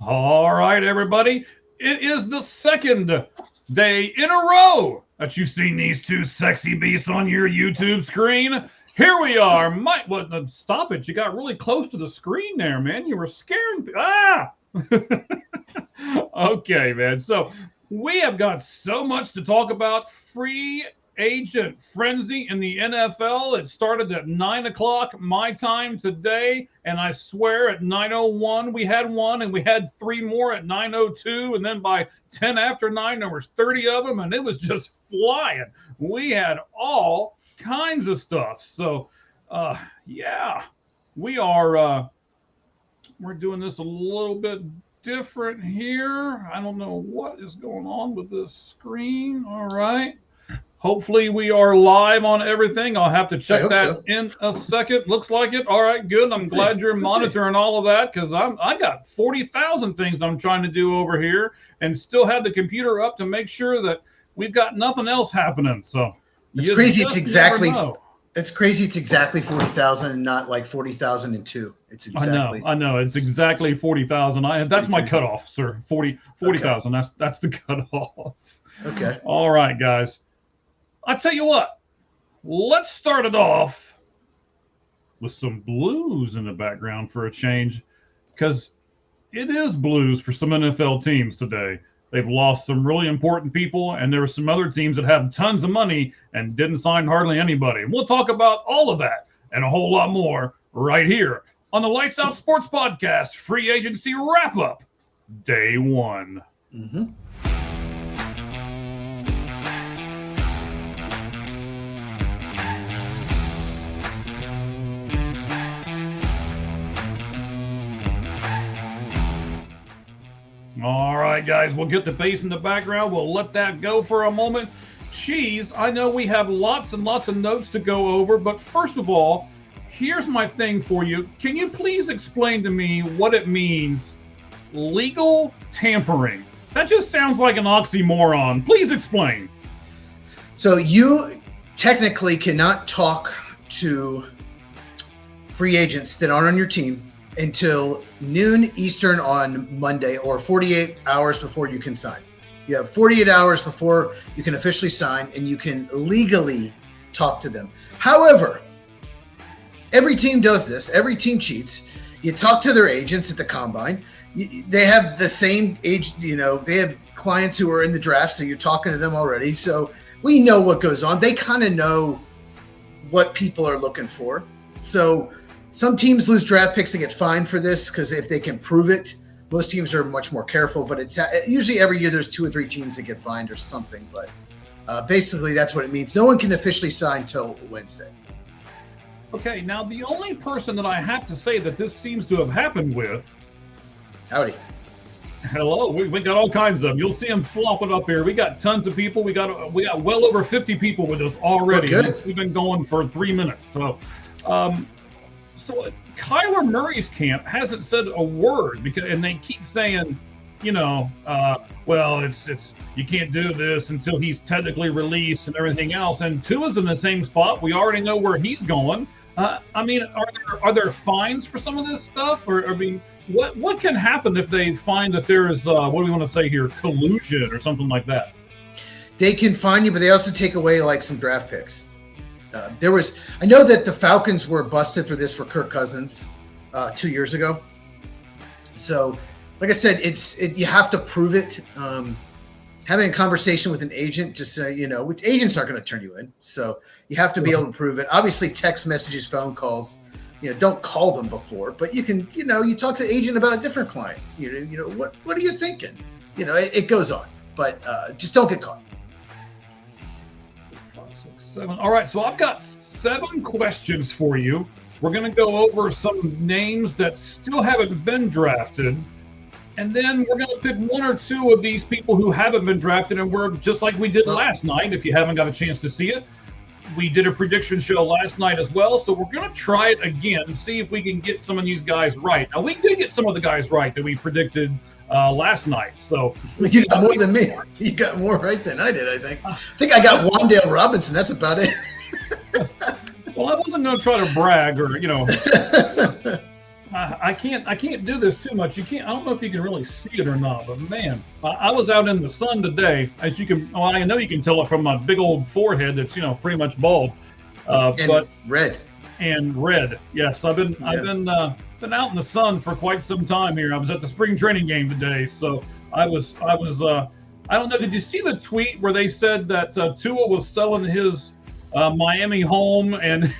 All right, everybody. It is the second day in a row that you've seen these two sexy beasts on your YouTube screen. Here we are. Stop it. You got really close to the screen there, man. You were scaring me. Ah! Okay, man. So we have got so much to talk about. Free agent frenzy in the NFL. It started at 9 o'clock my time today, and I swear at 9:01 we had one, and we had three more at 9:02, and then by 10 after 9 there was 30 of them, and it was just flying. We had all kinds of stuff. So, yeah, we're doing this a little bit different here. I don't know what is going on with this screen. All right. Hopefully we are live on everything. I'll have to check that in a second. Looks like it. All right, good. I'm glad you're monitoring all of that because I got 40,000 things I'm trying to do over here and still have the computer up to make sure that we've got nothing else happening. So it's crazy. It's crazy. It's exactly 40,000 and not like 40,002. It's exactly. I know. It's exactly 40,000. That's my cutoff, sir. 40,000. Okay. That's the cutoff. Okay. All right, guys. I tell you what, let's start it off with some blues in the background for a change, because it is blues for some NFL teams today. They've lost some really important people, and there are some other teams that have tons of money and didn't sign hardly anybody. We'll talk about all of that and a whole lot more right here on the Lights Out Sports Podcast Free Agency Wrap-Up, Day 1. Mm-hmm. All right, guys, we'll get the bass in the background. We'll let that go for a moment. Cheese, I know we have lots and lots of notes to go over, but first of all, here's my thing for you. Can you please explain to me what it means, legal tampering? That just sounds like an oxymoron. Please explain. So you technically cannot talk to free agents that aren't on your team until noon Eastern on Monday, or 48 hours before you can sign. You have 48 hours before you can officially sign, and you can legally talk to them. However, every team does this. Every team cheats. You talk to their agents at the combine. They have the same age, they have clients who are in the draft, so you're talking to them already. So we know what goes on. They kind of know what people are looking for. So some teams lose draft picks to get fined for this because if they can prove it. Most teams are much more careful, but it's usually every year there's 2 or 3 teams that get fined or something. But basically, that's what it means. No one can officially sign till Wednesday. Okay, now the only person that I have to say that this seems to have happened with. Howdy. Hello, we got all kinds of them. You'll see them flopping up here. We got tons of people. We got well over 50 people with us already. We've been going for 3 minutes. So Kyler Murray's camp hasn't said a word and they keep saying, well, it's you can't do this until he's technically released and everything else. And Tua's in the same spot. We already know where he's going. Are there fines for some of this stuff? Or what can happen if they find that there is what do we want to say here, collusion or something like that? They can fine you, but they also take away like some draft picks. I know that the Falcons were busted for this for Kirk Cousins 2 years ago. So, like I said, you have to prove it. Having a conversation with an agent, just with agents aren't going to turn you in. So you have to be able to prove it. Obviously, text messages, phone calls. Don't call them before, but you can. You talk to the agent about a different client. What are you thinking? It goes on, but just don't get caught. 7. All right, so I've got 7 questions for you. We're going to go over some names that still haven't been drafted, and then we're going to pick 1 or 2 of these people who haven't been drafted, and we're just like we did last night. If you haven't got a chance to see it, we did a prediction show last night as well, so we're going to try it again and see if we can get some of these guys right. Now, we did get some of the guys right that we predicted last night. So you got more than me. You got more right than I did, I think I got Wan'Dale Robinson. That's about it. Well, I wasn't going to try to brag or, I can't do this too much. I don't know if you can really see it or not, but man, I was out in the sun today, as you can. Well, I know you can tell it from my big old forehead that's pretty much bald. And red. And red. Yes, I've been out in the sun for quite some time here. I was at the spring training game today, so I was. I don't know. Did you see the tweet where they said that Tua was selling his Miami home, and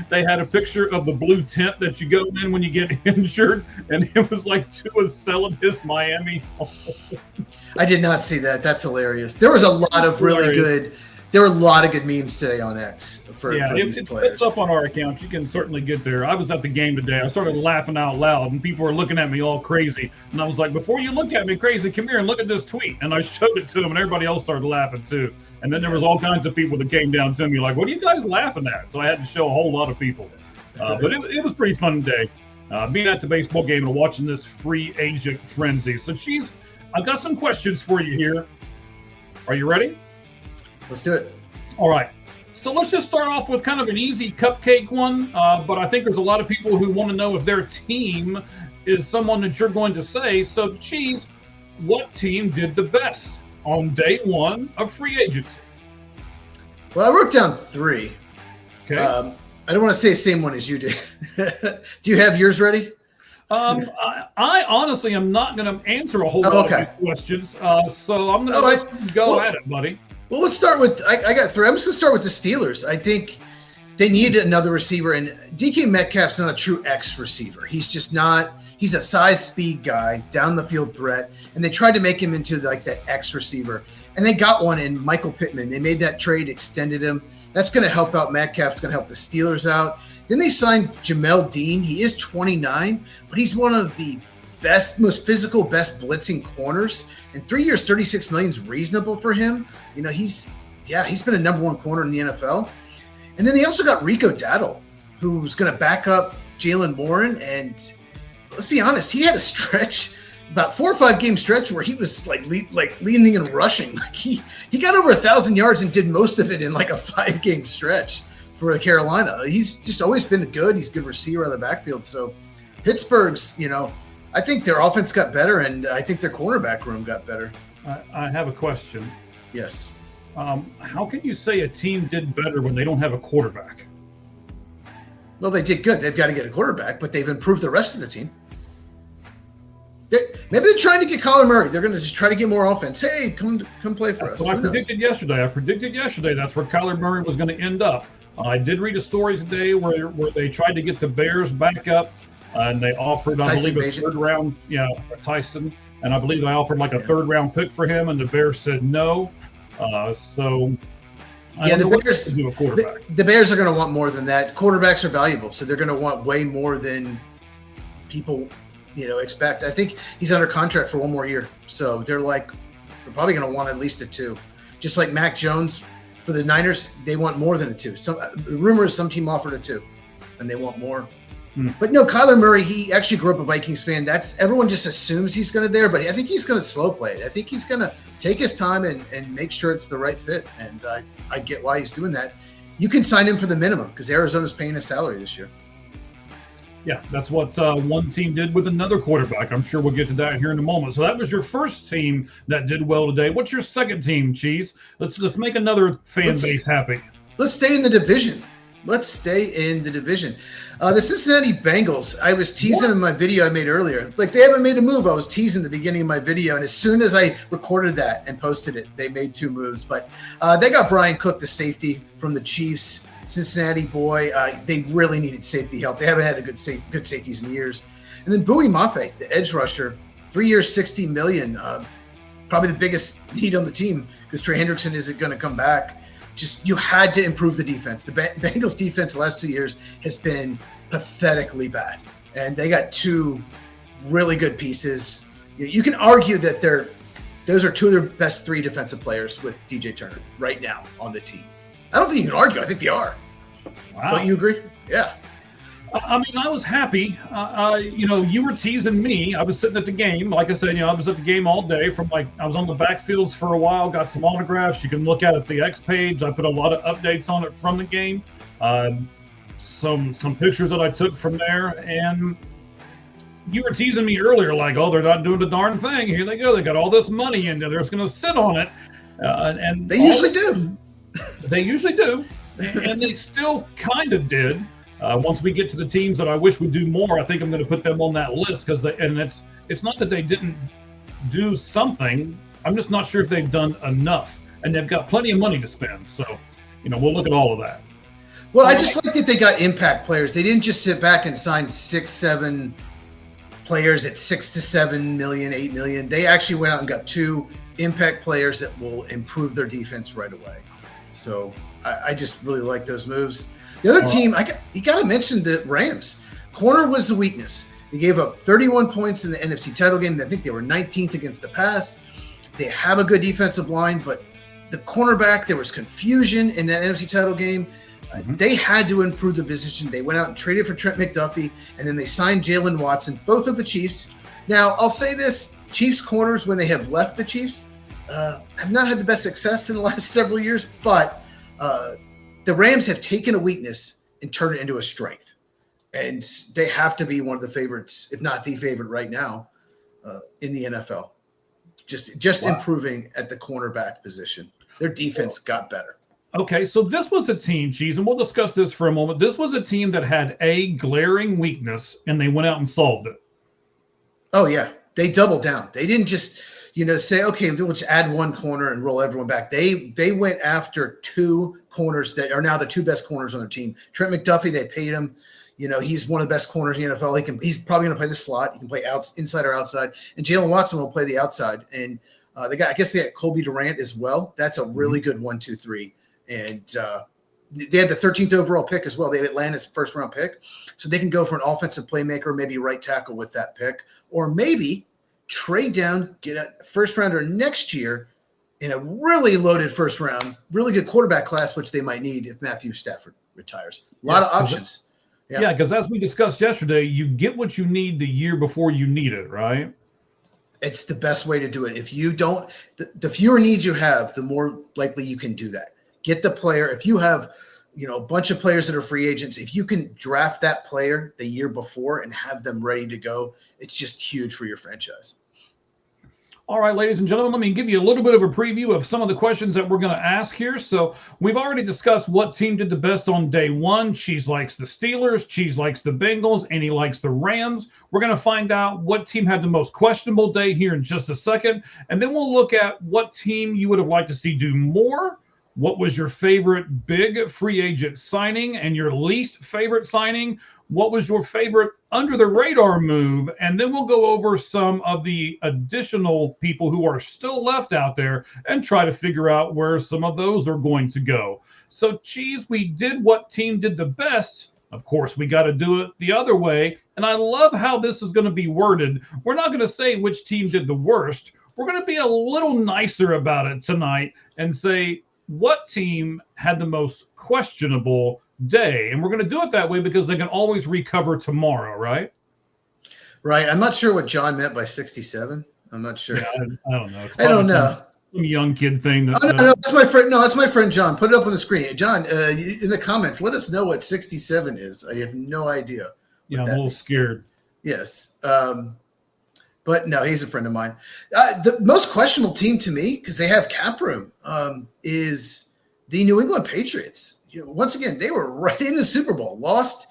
they had a picture of the blue tent that you go in when you get injured, and it was like Tua's selling his Miami home. I did not see that. That's hilarious. There was a lot of really good. There were a lot of good memes today on X for these players. It's up on our account. You can certainly get there. I was at the game today. I started laughing out loud, and people were looking at me all crazy. And I was like, before you look at me crazy, come here and look at this tweet. And I showed it to them, and everybody else started laughing too. And then there was all kinds of people that came down to me like, what are you guys laughing at? So I had to show a whole lot of people. But it was pretty fun today, being at the baseball game and watching this free agent frenzy. So, I've got some questions for you here. Are you ready? Let's do it. All right. So let's just start off with kind of an easy cupcake one. But I think there's a lot of people who want to know if their team is someone that you're going to say. So, Cheese, what team did the best on day one of free agency? Well, I wrote down 3. Okay. I don't want to say the same one as you did. Do you have yours ready? I honestly am not going to answer a whole lot of these questions. So I'm going to go at it, buddy. Well, let's start with I got 3. I'm just going to start with the Steelers. I think they needed another receiver, and DK Metcalf's not a true X receiver. He's just not. He's a size speed guy, down the field threat, and they tried to make him into like that X receiver. And they got one in Michael Pittman. They made that trade, extended him. That's going to help out Metcalf. It's going to help the Steelers out. Then they signed Jamel Dean. He is 29, but he's one of the best, most physical, best blitzing corners. And 3 years, $36 million is reasonable for him. He's been a number 1 corner in the NFL. And then they also got Rico Dowdle, who's going to back up Jalen Warren. And let's be honest, he had a stretch, about 4 or 5 game stretch where he was like leaning and rushing. Like he got over 1,000 yards and did most of it in like a 5 game stretch for Carolina. He's just always been good. He's a good receiver out of the backfield. So Pittsburgh's, I think their offense got better, and I think their cornerback room got better. I have a question. Yes. How can you say a team did better when they don't have a quarterback? Well, they did good. They've got to get a quarterback, but they've improved the rest of the team. Maybe they're trying to get Kyler Murray. They're going to just try to get more offense. Hey, come play for us. I predicted yesterday. That's where Kyler Murray was going to end up. I did read a story today where they tried to get the Bears back up, and they offered, I believe, a third round, Tyson, and I believe they offered like a third round pick for him, and the Bears said no. The Bears do a quarterback. The Bears are going to want more than that. Quarterbacks are valuable, so they're going to want way more than people expect. I think he's under contract for 1 more year, so they're probably going to want at least a 2. Just like Mac Jones for the Niners, they want more than a 2. The rumor is some team offered a 2, and they want more. But no, Kyler Murray, he actually grew up a Vikings fan. Everyone just assumes he's going to there, but I think he's going to slow play it. I think he's going to take his time and make sure it's the right fit. And I get why he's doing that. You can sign him for the minimum because Arizona's paying his salary this year. Yeah, that's what one team did with another quarterback. I'm sure we'll get to that here in a moment. So that was your first team that did well today. What's your second team, Cheese? Let's make another fan base happy. Let's stay in the division. The Cincinnati Bengals, I was teasing in my video I made earlier. Like, they haven't made a move. I was teasing the beginning of my video, and as soon as I recorded that and posted it, they made 2 moves. But they got Brian Cook, the safety from the Chiefs, Cincinnati boy. They really needed safety help. They haven't had good safeties in years. And then Bowie Mafe, the edge rusher, 3 years, $60 million. Probably the biggest need on the team because Trey Hendrickson isn't going to come back. Just, you had to improve the defense. The Bengals defense the last 2 years has been pathetically bad. And they got 2 really good pieces. You can argue that those are 2 of their best 3 defensive players with DJ Turner right now on the team. I don't think you can argue. I think they are. Wow. Don't you agree? Yeah. I mean, I was happy. You were teasing me. I was sitting at the game. Like I said, I was at the game all day. I was on the backfields for a while, got some autographs. You can look at the X page. I put a lot of updates on it from the game. Some pictures that I took from there. And you were teasing me earlier, like, oh, they're not doing the darn thing. Here they go. They got all this money and they're just going to sit on it. And they usually do. They usually do. And they still kind of did. Once we get to the teams that I wish would do more, I think I'm going to put them on that list because it's not that they didn't do something. I'm just not sure if they've done enough, and they've got plenty of money to spend. So, we'll look at all of that. Well, I just like that they got impact players. They didn't just sit back and sign 6-7 players at 6 to 7 million, 8 million. They actually went out and got 2 impact players that will improve their defense right away. So I just really like those moves. The other team, you got to mention the Rams. Corner was the weakness. They gave up 31 points in the NFC title game. I think they were 19th against the pass. They have a good defensive line, but the cornerback, there was confusion in that NFC title game. They had to improve the position. They went out and traded for Trent McDuffie, and then they signed Jalen Watson, both of the Chiefs. Now, I'll say this. Chiefs corners, when they have left the Chiefs, have not had the best success in the last several years, but the Rams have taken a weakness and turned it into a strength. And they have to be one of the favorites, if not the favorite right now, in the NFL. Just improving at the cornerback position. Their defense got better. Okay, so this was a team, Cheese, and we'll discuss this for a moment. This was a team that had a glaring weakness, and they went out and solved it. Oh, yeah. They doubled down. They didn't just, say, okay, let's add one corner and roll everyone back. They went after 2 corners that are now the 2 best corners on their team. Trent McDuffie, they paid him. He's one of the best corners in the NFL. He's probably going to play the slot. He can play inside or outside. And Jalen Watson will play the outside. And I guess they had Colby Durant as well. That's a really good 1-2-3. And they had the 13th overall pick as well. They have Atlanta's first-round pick. So they can go for an offensive playmaker, maybe right tackle with that pick. Or maybe trade down, get a first-rounder next year in a really loaded first round, really good quarterback class, which they might need if Matthew Stafford retires. A lot of options. Yeah, because as we discussed yesterday, you get what you need the year before you need it, right? It's the best way to do it. If you don't, the fewer needs you have, the more likely you can do that. Get the player. If you have, a bunch of players that are free agents, if you can draft that player the year before and have them ready to go, it's just huge for your franchise. All right, ladies and gentlemen, let me give you a little bit of a preview of some of the questions that we're going to ask here. So we've already discussed what team did the best on day one. Cheese likes the Steelers. Cheese likes the Bengals. And he likes the Rams. We're going to find out what team had the most questionable day here in just a second. And then we'll look at what team you would have liked to see do more. What was your favorite big free agent signing and your least favorite signing? What was your favorite under the radar move? And then we'll go over some of the additional people who are still left out there and try to figure out where some of those are going to go. So, Cheese, we did what team did the best. Of course, we got to do it the other way. And I love how this is going to be worded. We're not going to say which team did the worst. We're going to be a little nicer about it tonight and say what team had the most questionable day. And we're going to do it that way because they can always recover tomorrow, right? Right. I'm not sure what John meant by 67. I'm not sure. Yeah, I don't know. I don't know. Some young kid thing. No, that's my friend. No, that's my friend John. Put it up on the screen. John, in the comments, let us know what 67 is. I have no idea. Yeah, I'm a little scared. Yes. But no, he's a friend of mine. The most questionable team to me, because they have cap room, is the New England Patriots. Once again, they were right in the Super Bowl. Lost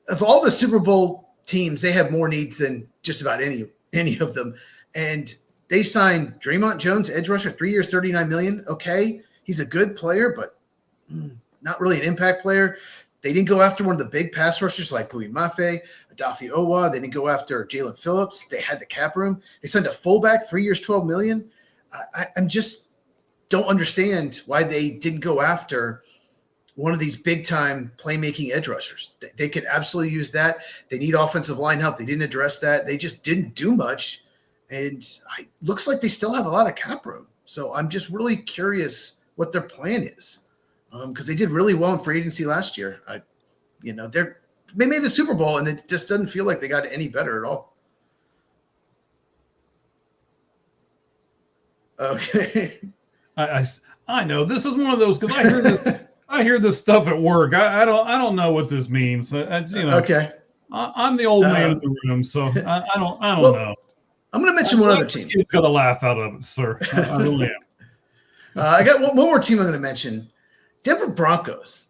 of all the Super Bowl teams, they have more needs than just about any of them. And they signed Draymond Jones, edge rusher, 3 years, $39 million. Okay, he's a good player, but not really an impact player. They didn't go after one of the big pass rushers like Pui Mafe, Adafi Owa. They didn't go after Jalen Phillips. They had the cap room. They signed a fullback, 3 years, $12 million. I'm just don't understand why they didn't go after one of these big-time playmaking edge rushers. They could absolutely use that. They need offensive line help. They didn't address that. They just didn't do much. And it looks like they still have a lot of cap room. So I'm just really curious what their plan is. Because they did really well in free agency last year. They made the Super Bowl, and it just doesn't feel like they got any better at all. Okay. I know this is one of those because I hear this stuff at work. I don't know what this means. Okay. I'm the old man in the room, so I don't Well, know. I'm going to mention one other team. You've got a laugh out of it, sir. I really am. I got one more team I'm going to mention. Denver Broncos.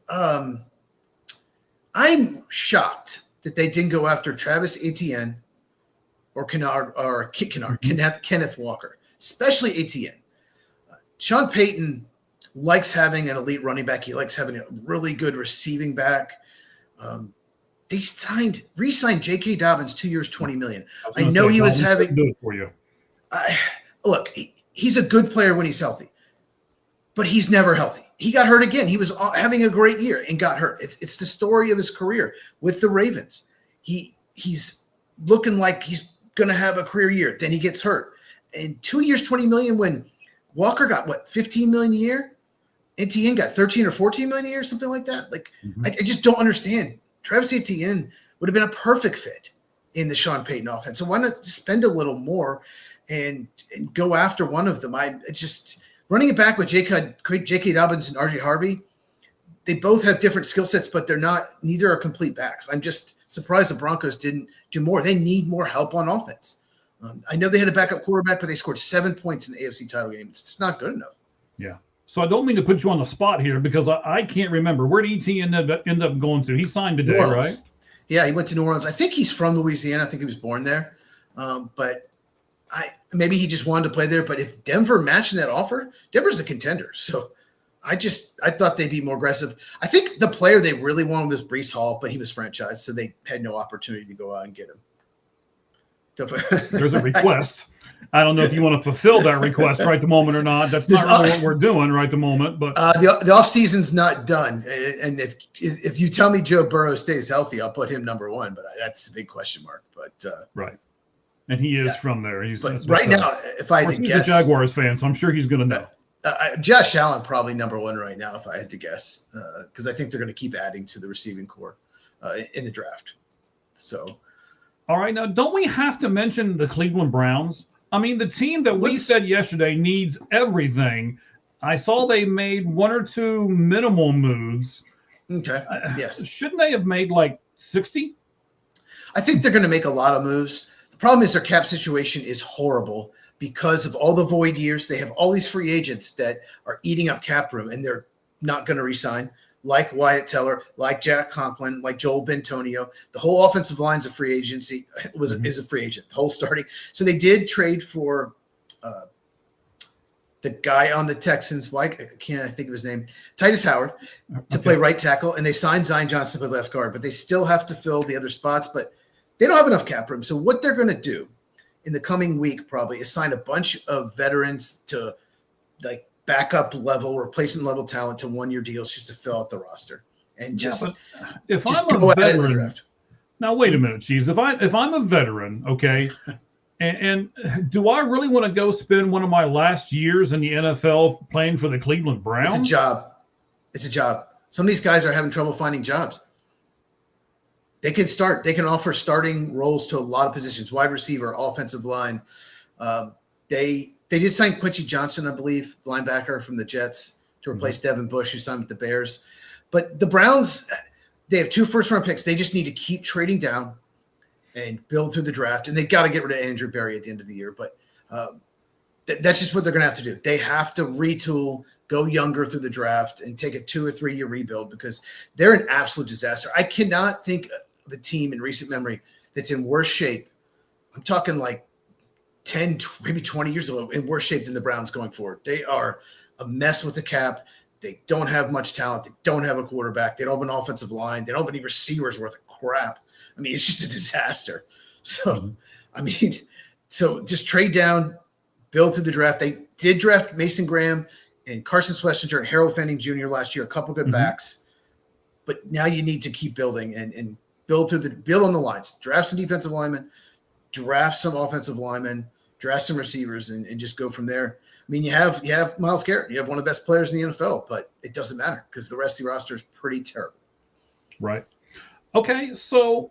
I'm shocked that they didn't go after Travis Etienne or Kenneth Walker, especially Etienne. Sean Payton likes having an elite running back. He likes having a really good receiving back. They re-signed J.K. Dobbins 2 years, $20 million. I know he was having. Do it for you. Look, he's a good player when he's healthy, but he's never healthy. He got hurt again. He was having a great year and got hurt. It's the story of his career with the Ravens. He's looking like he's going to have a career year. Then he gets hurt. And 2 years, $20 million when Walker got, what, $15 million a year? Etienne got $13 or $14 million a year, something like that. Like, I just don't understand. Travis Etienne would have been a perfect fit in the Sean Payton offense. So why not spend a little more and go after one of them? Running it back with J.K. Dobbins and R.J. Harvey, they both have different skill sets, but neither are complete backs. I'm just surprised the Broncos didn't do more. They need more help on offense. I know they had a backup quarterback, but they scored 7 points in the AFC title game. It's not good enough. Yeah. So I don't mean to put you on the spot here because I can't remember. Where did Etienne end up going to? He signed today, right? Yeah, he went to New Orleans. I think he's from Louisiana. I think he was born there. But maybe he just wanted to play there. But if Denver matching that offer, Denver's a contender. So I thought they'd be more aggressive. I think the player they really wanted was Breece Hall, but he was franchised, so they had no opportunity to go out and get him. There's a request. I don't know if you want to fulfill that request right the moment or not. That's not really what we're doing right the moment. But the off season's not done. And if you tell me Joe Burrow stays healthy, I'll put him number one. But that's a big question mark. But right, and he is from there. But right now, if I had to guess, he's a Jaguars fan, so I'm sure he's going to know. Josh Allen probably number one right now, if I had to guess, because I think they're going to keep adding to the receiving core in the draft. So, all right, now don't we have to mention the Cleveland Browns? I mean, the team that we said yesterday needs everything. I saw they made 1 or 2 minimal moves. Okay. Yes. Shouldn't they have made like 60? I think they're going to make a lot of moves. The problem is their cap situation is horrible because of all the void years. They have all these free agents that are eating up cap room, and they're not going to resign, like Wyatt Teller, like Jack Conklin, like Joel Bentonio. The whole offensive line's a free agency is a free agent, the whole starting. So they did trade for the guy on the Texans. Why can't I think of his name? Titus Howard to play right tackle, and they signed Zion Johnson to play left guard, but they still have to fill the other spots, but they don't have enough cap room. So what they're going to do in the coming week probably is sign a bunch of veterans to like backup level, replacement level talent to 1-year deals just to fill out the roster and if I'm a veteran, now wait a minute, Cheese. If I'm a veteran, okay, and do I really want to go spend one of my last years in the NFL playing for the Cleveland Browns? It's a job. It's a job. Some of these guys are having trouble finding jobs. They can start. They can offer starting roles to a lot of positions: wide receiver, offensive line. They did sign Quincy Johnson, I believe, linebacker from the Jets, to replace Devin Bush, who signed with the Bears. But the Browns, they have 2 first-round picks. They just need to keep trading down and build through the draft. And they've got to get rid of Andrew Berry at the end of the year. But that's just what they're going to have to do. They have to retool, go younger through the draft, and take a 2 or 3 year rebuild because they're an absolute disaster. I cannot think of a team in recent memory that's in worse shape. I'm talking like 10, maybe 20 years ago, in worse shape than the Browns going forward. They are a mess with the cap. They don't have much talent. They don't have a quarterback. They don't have an offensive line. They don't have any receivers worth of crap. I mean, it's just a disaster. So, I mean, so just trade down, build through the draft. They did draft Mason Graham and Carson Schlesinger and Harold Fanning Jr. last year, a couple good backs. But now you need to keep building and build on the lines. Draft some defensive linemen, draft some offensive linemen, draft some receivers, and just go from there. I mean, you have Myles Garrett. You have one of the best players in the NFL, but it doesn't matter because the rest of the roster is pretty terrible. Right. Okay, so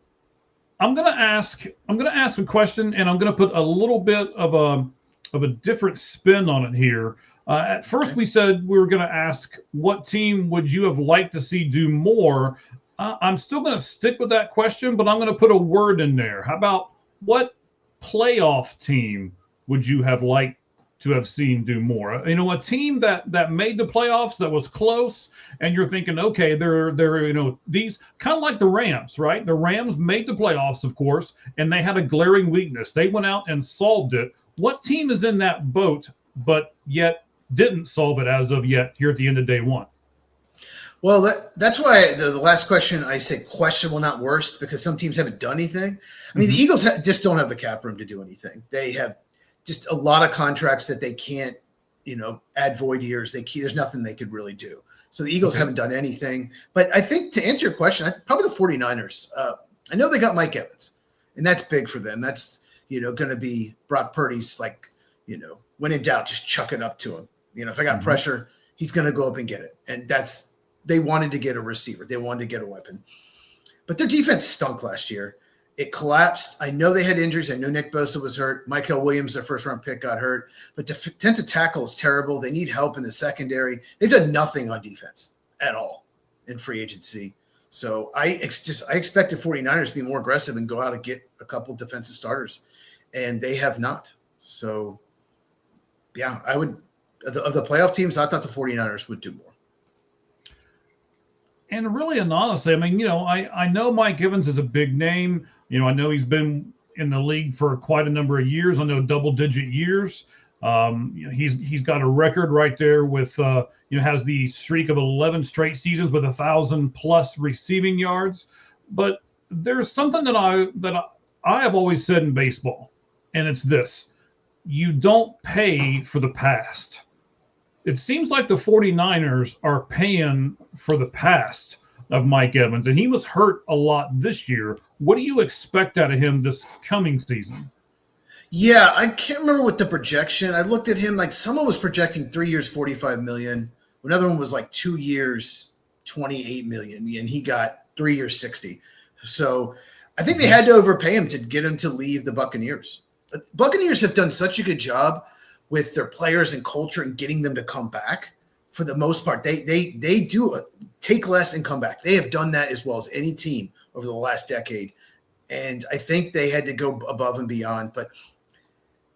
I'm gonna ask a question, and I'm gonna put a little bit of a different spin on it here. At first, we said we were gonna ask what team would you have liked to see do more. I'm still going to stick with that question, but I'm going to put a word in there. How about what playoff team would you have liked to have seen do more? A team that made the playoffs, that was close, and you're thinking, okay, they're these kind of like the Rams, right? The Rams made the playoffs, of course, and they had a glaring weakness. They went out and solved it. What team is in that boat, but yet didn't solve it as of yet here at the end of day one? Well, that's why the last question I say questionable, not worst, because some teams haven't done anything. I mean, the Eagles just don't have the cap room to do anything. They have just a lot of contracts that they can't, add void years. There's nothing they could really do. So the Eagles haven't done anything. But I think to answer your question, probably the 49ers. I know they got Mike Evans, and that's big for them. That's, going to be Brock Purdy's when in doubt, just chuck it up to him. If I got pressure, he's going to go up and get it. And they wanted to get a receiver. They wanted to get a weapon. But their defense stunk last year. It collapsed. I know they had injuries. I know Nick Bosa was hurt. Michael Williams, their first-round pick, got hurt. But defensive tackle is terrible. They need help in the secondary. They've done nothing on defense at all in free agency. So I expected 49ers to be more aggressive and go out and get a couple defensive starters, and they have not. So, yeah, I would of the playoff teams, I thought the 49ers would do more. And really and honestly, I mean, I know Mike Evans is a big name. I know he's been in the league for quite a number of years. I know double-digit years. He's got a record right there with has the streak of 11 straight seasons with 1,000+ receiving yards. But there's something that I have always said in baseball, and it's this: you don't pay for the past. It seems like the 49ers are paying for the past of Mike Evans, and he was hurt a lot this year. What do you expect out of him this coming season? Yeah, I can't remember what the projection. I looked at him, like someone was projecting 3 years, $45 million. Another one was like 2 years, $28 million, and he got 3 years, $60. So I think they had to overpay him to get him to leave the Buccaneers. But Buccaneers have done such a good job with their players and culture and getting them to come back. For the most part, they do take less and come back. They have done that as well as any team over the last decade. And I think they had to go above and beyond. But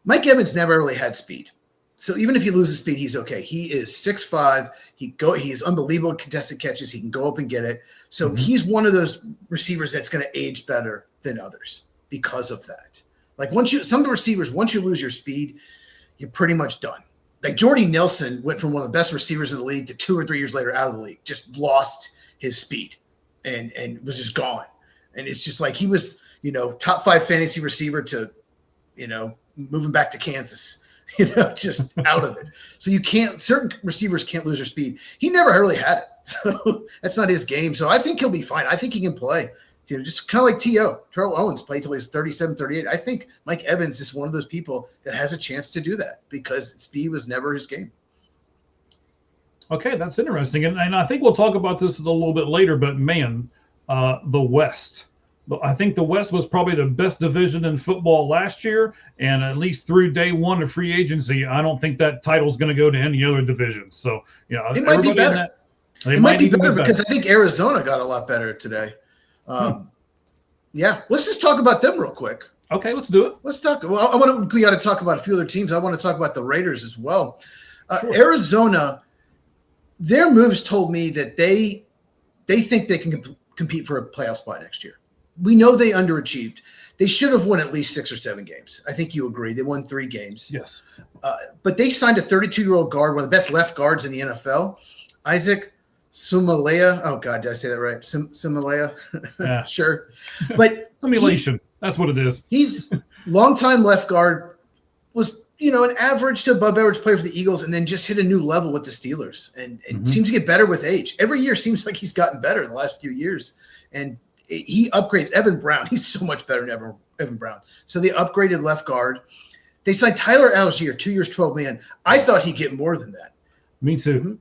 Mike Evans never really had speed. So even if he loses speed, he's okay. He is 6'5". He is unbelievable contested catches. He can go up and get it. So he's one of those receivers that's going to age better than others because of that. Like some of the receivers, once you lose your speed, you're pretty much done. Like Jordy Nelson went from one of the best receivers in the league to 2 or 3 years later out of the league, just lost his speed and was just gone. And it's just like he was, top 5 fantasy receiver to, moving back to Kansas, just out of it. So certain receivers can't lose their speed. He never really had it. So that's not his game. So I think he'll be fine. I think he can play. Just kind of like T.O. Terrell Owens played till he's 37, 38. I think Mike Evans is one of those people that has a chance to do that because speed was never his game. Okay, that's interesting. And I think we'll talk about this a little bit later, but man, the West. I think the West was probably the best division in football last year, and at least through day one of free agency, I don't think that title's going to go to any other division. So, it might be better. It might be better because I think Arizona got a lot better today. Yeah, let's just talk about them real quick. Okay, let's do it. Let's talk. Well, we got to talk about a few other teams. I want to talk about the Raiders as well. Sure. Arizona, their moves told me that they think they can compete for a playoff spot next year. We know they underachieved. They should have won at least 6 or 7 games. I think you agree. They won 3 games. Yes. But they signed a 32-year-old guard, one of the best left guards in the NFL, Isaac Sumalea. Oh, God, did I say that right? Sumalea? Yeah. Sure. But simulation. That's what it is. He's longtime left guard, was, an average to above average player for the Eagles, and then just hit a new level with the Steelers. And seems to get better with age. Every year seems like he's gotten better in the last few years. And he upgrades Evan Brown. He's so much better than Evan Brown. So they upgraded left guard. They signed Tyler Algier, 2 years, $12 million. I thought he'd get more than that. Me too.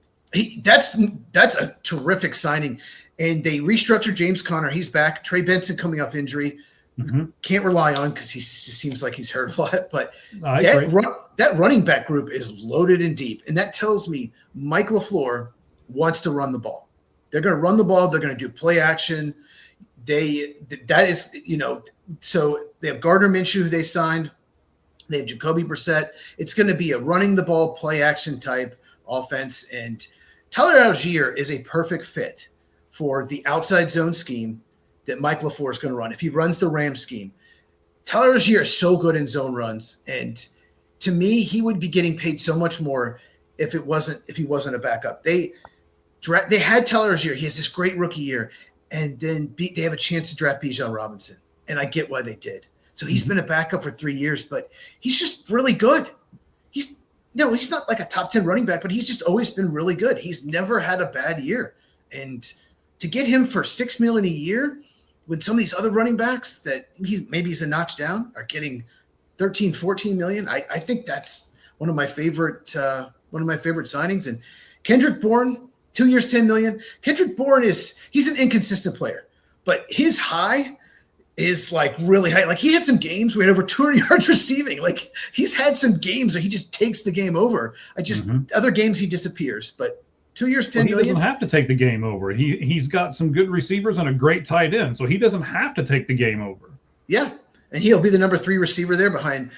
That's a terrific signing. And they restructured James Conner. He's back. Trey Benson coming off injury. Can't rely on because he seems like he's hurt a lot. But that running back group is loaded and deep. And that tells me Mike LaFleur wants to run the ball. They're going to run the ball. They're going to do play action. That is, so they have Gardner Minshew, who they signed. They have Jacoby Brissett. It's going to be a running the ball, play action type offense. And Tyler Algier is a perfect fit for the outside zone scheme that Mike LaFleur is going to run. If he runs the Ram scheme, Tyler Algier is so good in zone runs. And to me, he would be getting paid so much more if he wasn't a backup. They had Tyler Algier. He has this great rookie year. And then they have a chance to draft Bijan Robinson. And I get why they did. So he's been a backup for 3 years, but he's just really good. He's not like a top 10 running back, but he's just always been really good. He's never had a bad year. And to get him for $6 million a year when some of these other running backs that maybe he's a notch down are getting 13, 14 million, I think that's one of my favorite signings. And Kendrick Bourne, 2 years, 10 million. Kendrick Bourne he's an inconsistent player, but his high is like really high. Like he had some games where he had over 200 yards receiving. Like he's had some games where he just takes the game over. Other games he disappears, but 2 years, 10 million. He doesn't have to take the game over. He's got some good receivers and a great tight end, so he doesn't have to take the game over. Yeah, and he'll be the number 3 receiver there behind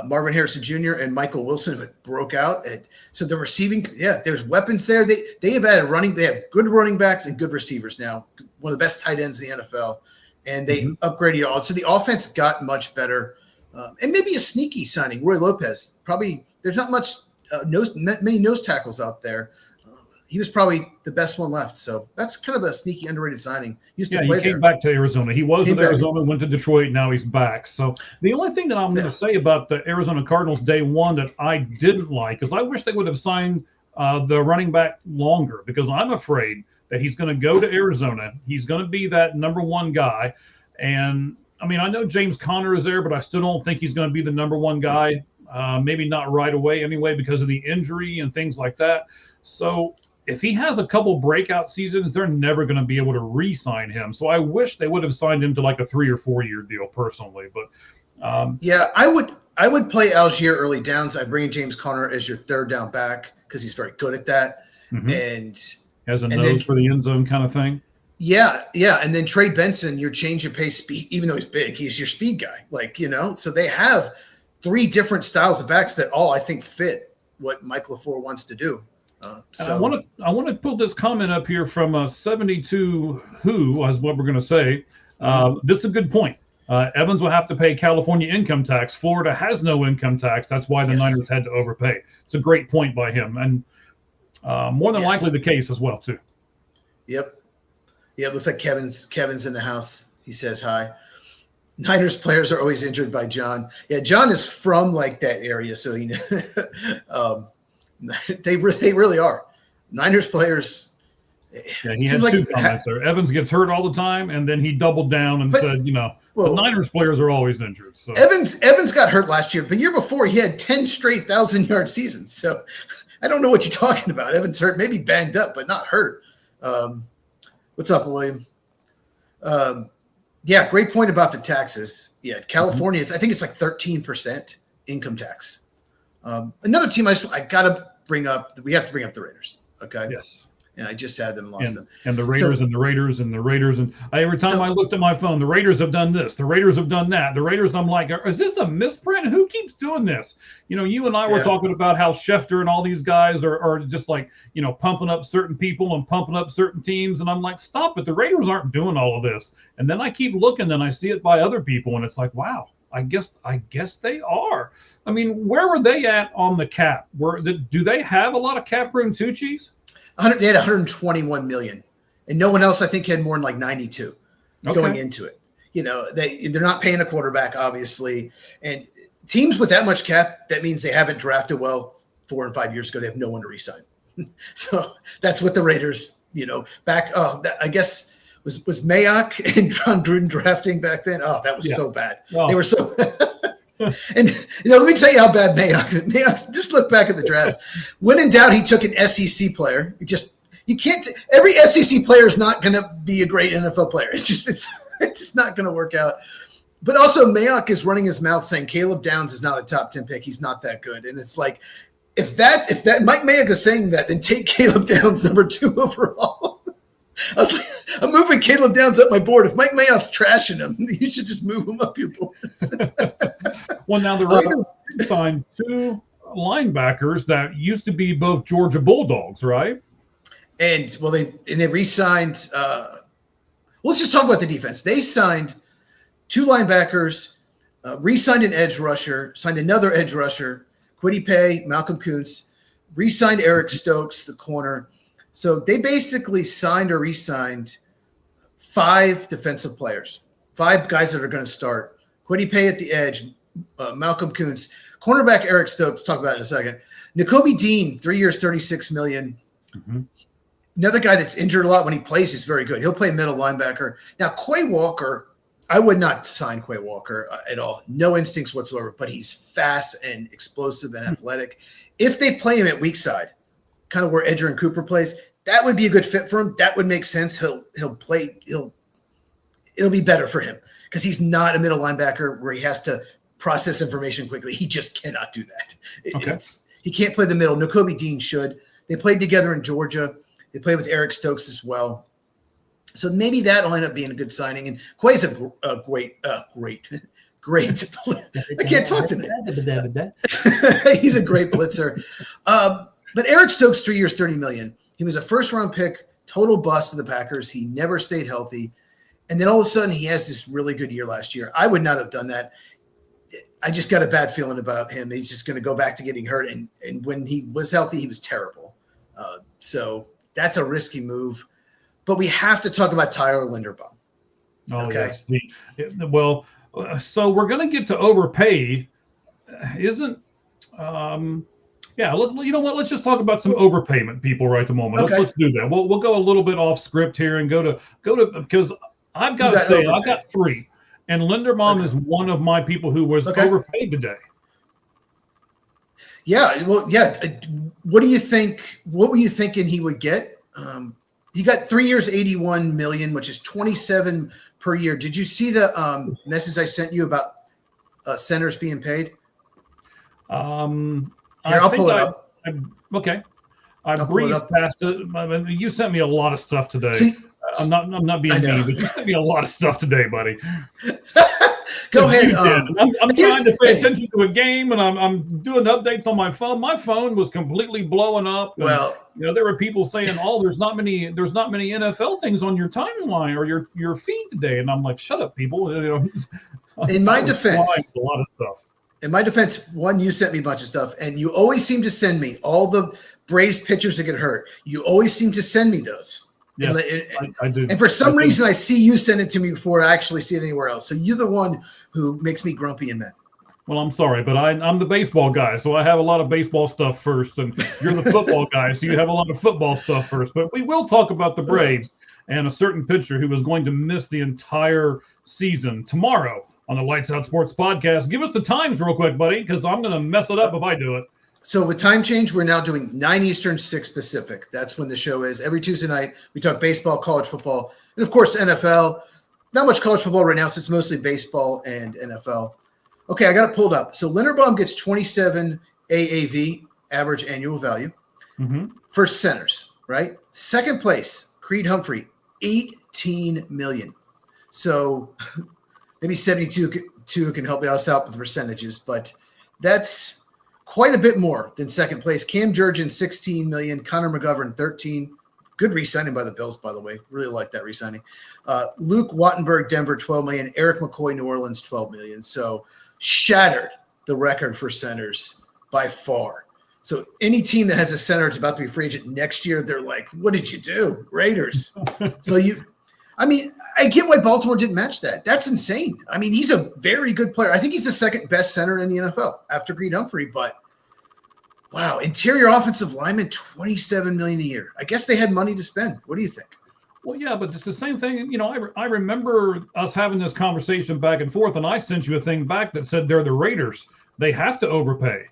Marvin Harrison Jr. and Michael Wilson, who broke out. So the receiving, there's weapons there. They have added They have good running backs and good receivers now. One of the best tight ends in the NFL. And they upgraded it all. So the offense got much better. And maybe a sneaky signing, Roy Lopez. Probably there's not many nose tackles out there. He was probably the best one left. So that's kind of a sneaky, underrated signing. He came back to Arizona. He was with Arizona, went to Detroit, now he's back. So the only thing that I'm going to say about the Arizona Cardinals day one that I didn't like is I wish they would have signed the running back longer, because I'm afraid that he's going to go to Arizona. He's going to be that number 1 guy. And, I mean, I know James Conner is there, but I still don't think he's going to be the number 1 guy. Maybe not right away anyway because of the injury and things like that. So if he has a couple breakout seasons, they're never going to be able to re-sign him. So I wish they would have signed him to like a 3 or 4 year deal personally. But I would play Algier early downs. I bring in James Conner as your third down back because he's very good at that. And has a nose for the end zone kind of thing. Yeah. And then Trey Benson, your change of pace speed, even though he's big, he's your speed guy. So they have 3 different styles of backs that all I think fit what Mike LaFleur wants to do. I want to pull this comment up here from 72 Who, is what we're going to say. This is a good point. Evans will have to pay California income tax. Florida has no income tax. That's why the Niners had to overpay. It's a great point by him. And more than likely the case as well, too. Yep. Yeah, it looks like Kevin's in the house. He says hi. Niners players are always injured by John. Yeah, John is from like that area, so they really are. Niners players. Yeah, he has 2 comments there. Evans gets hurt all the time, and then he doubled down and said, the Niners players are always injured. So Evans got hurt last year. The year before, he had 10 straight 1,000-yard seasons. So I don't know what you're talking about. Evans hurt, maybe banged up, but not hurt. What's up, William? Great point about the taxes. Yeah, California, I think it's like 13% income tax. Another team I got to bring up, we have to bring up the Raiders. Okay. Yes. And I just had them lost them. And the Raiders and the Raiders and the Raiders. And every time I looked at my phone, the Raiders have done this. The Raiders have done that. The Raiders, I'm like, is this a misprint? Who keeps doing this? You and I were talking about how Schefter and all these guys are just like, pumping up certain people and pumping up certain teams. And I'm like, stop it. The Raiders aren't doing all of this. And then I keep looking and I see it by other people. And it's like, wow, I guess they are. I mean, where were they at on the cap? Do they have a lot of cap room too, Chiefs? They had 121 million, and no one else I think had more than like 92 going into it. They're not paying a quarterback, obviously, and teams with that much cap, that means they haven't drafted well 4 and 5 years ago. They have no one to re-sign. So that's what the Raiders, I guess was Mayock and John Gruden drafting back then. Oh, that was so bad. Oh. They were so. And let me tell you how bad Mayock. Just look back at the drafts. When in doubt, he took an SEC player. You can't. Every SEC player is not going to be a great NFL player. It's just not going to work out. But also, Mayock is running his mouth saying Caleb Downs is not a top 10 pick. He's not that good. And it's like, if that Mike Mayock is saying that, then take Caleb Downs number 2 overall. I was like, I'm moving Caleb Downs up my board. If Mike Mayoff's trashing him, you should just move him up your boards. Well, now the Raiders signed 2 linebackers that used to be both Georgia Bulldogs, right? And they re-signed. Let's just talk about the defense. They signed 2 linebackers, re-signed an edge rusher, signed another edge rusher, Kwity Paye, Malcolm Kuntz, re-signed Eric Stokes, the corner. So they basically signed or re-signed 5 defensive players, 5 guys that are going to start. Kwity Paye at the edge, Malcolm Kuntz, cornerback Eric Stokes. Talk about it in a second. Nakobe Dean, 3 years, $36 million. Mm-hmm. Another guy that's injured a lot. When he plays, he's very good. He'll play middle linebacker. Now, Quay Walker, I would not sign Quay Walker at all. No instincts whatsoever, but he's fast and explosive and athletic. If they play him at weak side, kind of where Edgerrin Cooper plays, that would be a good fit for him. That would make sense. He'll play. It'll be better for him because he's not a middle linebacker where he has to process information quickly. He just cannot do that. Okay. He can't play the middle. Nakobe Dean should. They played together in Georgia. They played with Eric Stokes as well. So maybe that'll end up being a good signing. And Quay's a great. I can't talk tonight. He's a great blitzer. But Eric Stokes, 3 years, $30 million. He was a first-round pick, total bust of the Packers. He never stayed healthy. And then all of a sudden, he has this really good year last year. I would not have done that. I just got a bad feeling about him. He's just going to go back to getting hurt. And when he was healthy, he was terrible. So that's a risky move. But we have to talk about Tyler Linderbaum. Oh, okay. Yes. Well, so we're going to get to overpay. Isn't you know what? Let's just talk about some overpayment people right at the moment. Okay. Let's do that. We'll go a little bit off script here and go to because I've got to say I've got 3, and Linderbaum is one of my people who was overpaid today. Yeah. Well, yeah. What do you think? What were you thinking he would get? He got 3 years, $81 million, which is $27 per year. Did you see the message I sent you about centers being paid? I'll pull it up. I breezed past it. I mean, you sent me a lot of stuff today. See, I'm not being mean, but you sent me a lot of stuff today, buddy. Go ahead. I'm trying to pay attention to a game, and I'm doing updates on my phone. My phone was completely blowing up. And, there were people saying, "Oh, there's not many NFL things on your timeline or your feed today," and I'm like, "Shut up, people!" In my defense, a lot of stuff. In my defense, one, you sent me a bunch of stuff, and you always seem to send me all the Braves pitchers that get hurt. You always seem to send me those. Yes, I do. And for some reason, I see you send it to me before I actually see it anywhere else. So you're the one who makes me grumpy and mad. Well, I'm sorry, but I'm the baseball guy, so I have a lot of baseball stuff first, and you're the football guy, so you have a lot of football stuff first. But we will talk about the Braves and a certain pitcher who is going to miss the entire season tomorrow on the Lights Out Sports Podcast. Give us the times real quick, buddy, because I'm going to mess it up if I do it. So with time change, we're now doing 9 Eastern, 6 Pacific. That's when the show is. Every Tuesday night, we talk baseball, college football, and, of course, NFL. Not much college football right now, so it's mostly baseball and NFL. Okay, I got it pulled up. So Linderbaum gets 27 AAV, average annual value, for centers, right? Second place, Creed Humphrey, $18 million. So maybe 72 can help us out with the percentages, but that's quite a bit more than second place. Cam Jurgen, $16 million. Connor McGovern, $13 million. Good re-signing by the Bills, by the way. Really like that re-signing. Luke Wattenberg, Denver, $12 million. Eric McCoy, New Orleans, $12 million. So shattered the record for centers by far. So any team that has a center that's about to be free agent next year, they're like, what did you do, Raiders? I get why Baltimore didn't match that. That's insane. I mean, he's a very good player. I think he's the second best center in the NFL after Creed Humphrey. But, wow, interior offensive lineman, $27 million a year. I guess they had money to spend. What do you think? Well, yeah, but it's the same thing. I remember us having this conversation back and forth, and I sent you a thing back that said they're the Raiders. They have to overpay.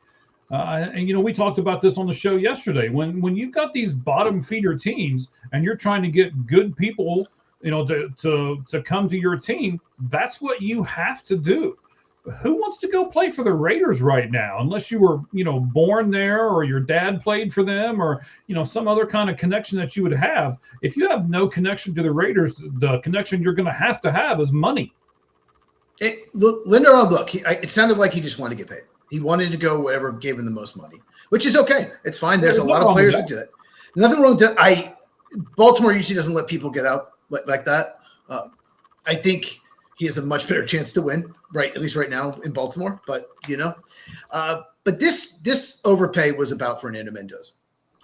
And we talked about this on the show yesterday. When you've got these bottom feeder teams and you're trying to get good people – to come to your team, that's what you have to do. who wants to go play for the Raiders right now? Unless you were, born there, or your dad played for them, or some other kind of connection that you would have. If you have no connection to the Raiders, the connection you're going to have is money. Linderbaum, look, it sounded like he just wanted to get paid. He wanted to go wherever gave him the most money, which is okay. It's fine. There's a lot of players that do that. Nothing wrong with that. Baltimore usually doesn't let people get out like that. I think he has a much better chance to win, right? At least right now in Baltimore. But but this overpay was about Fernando Mendoza.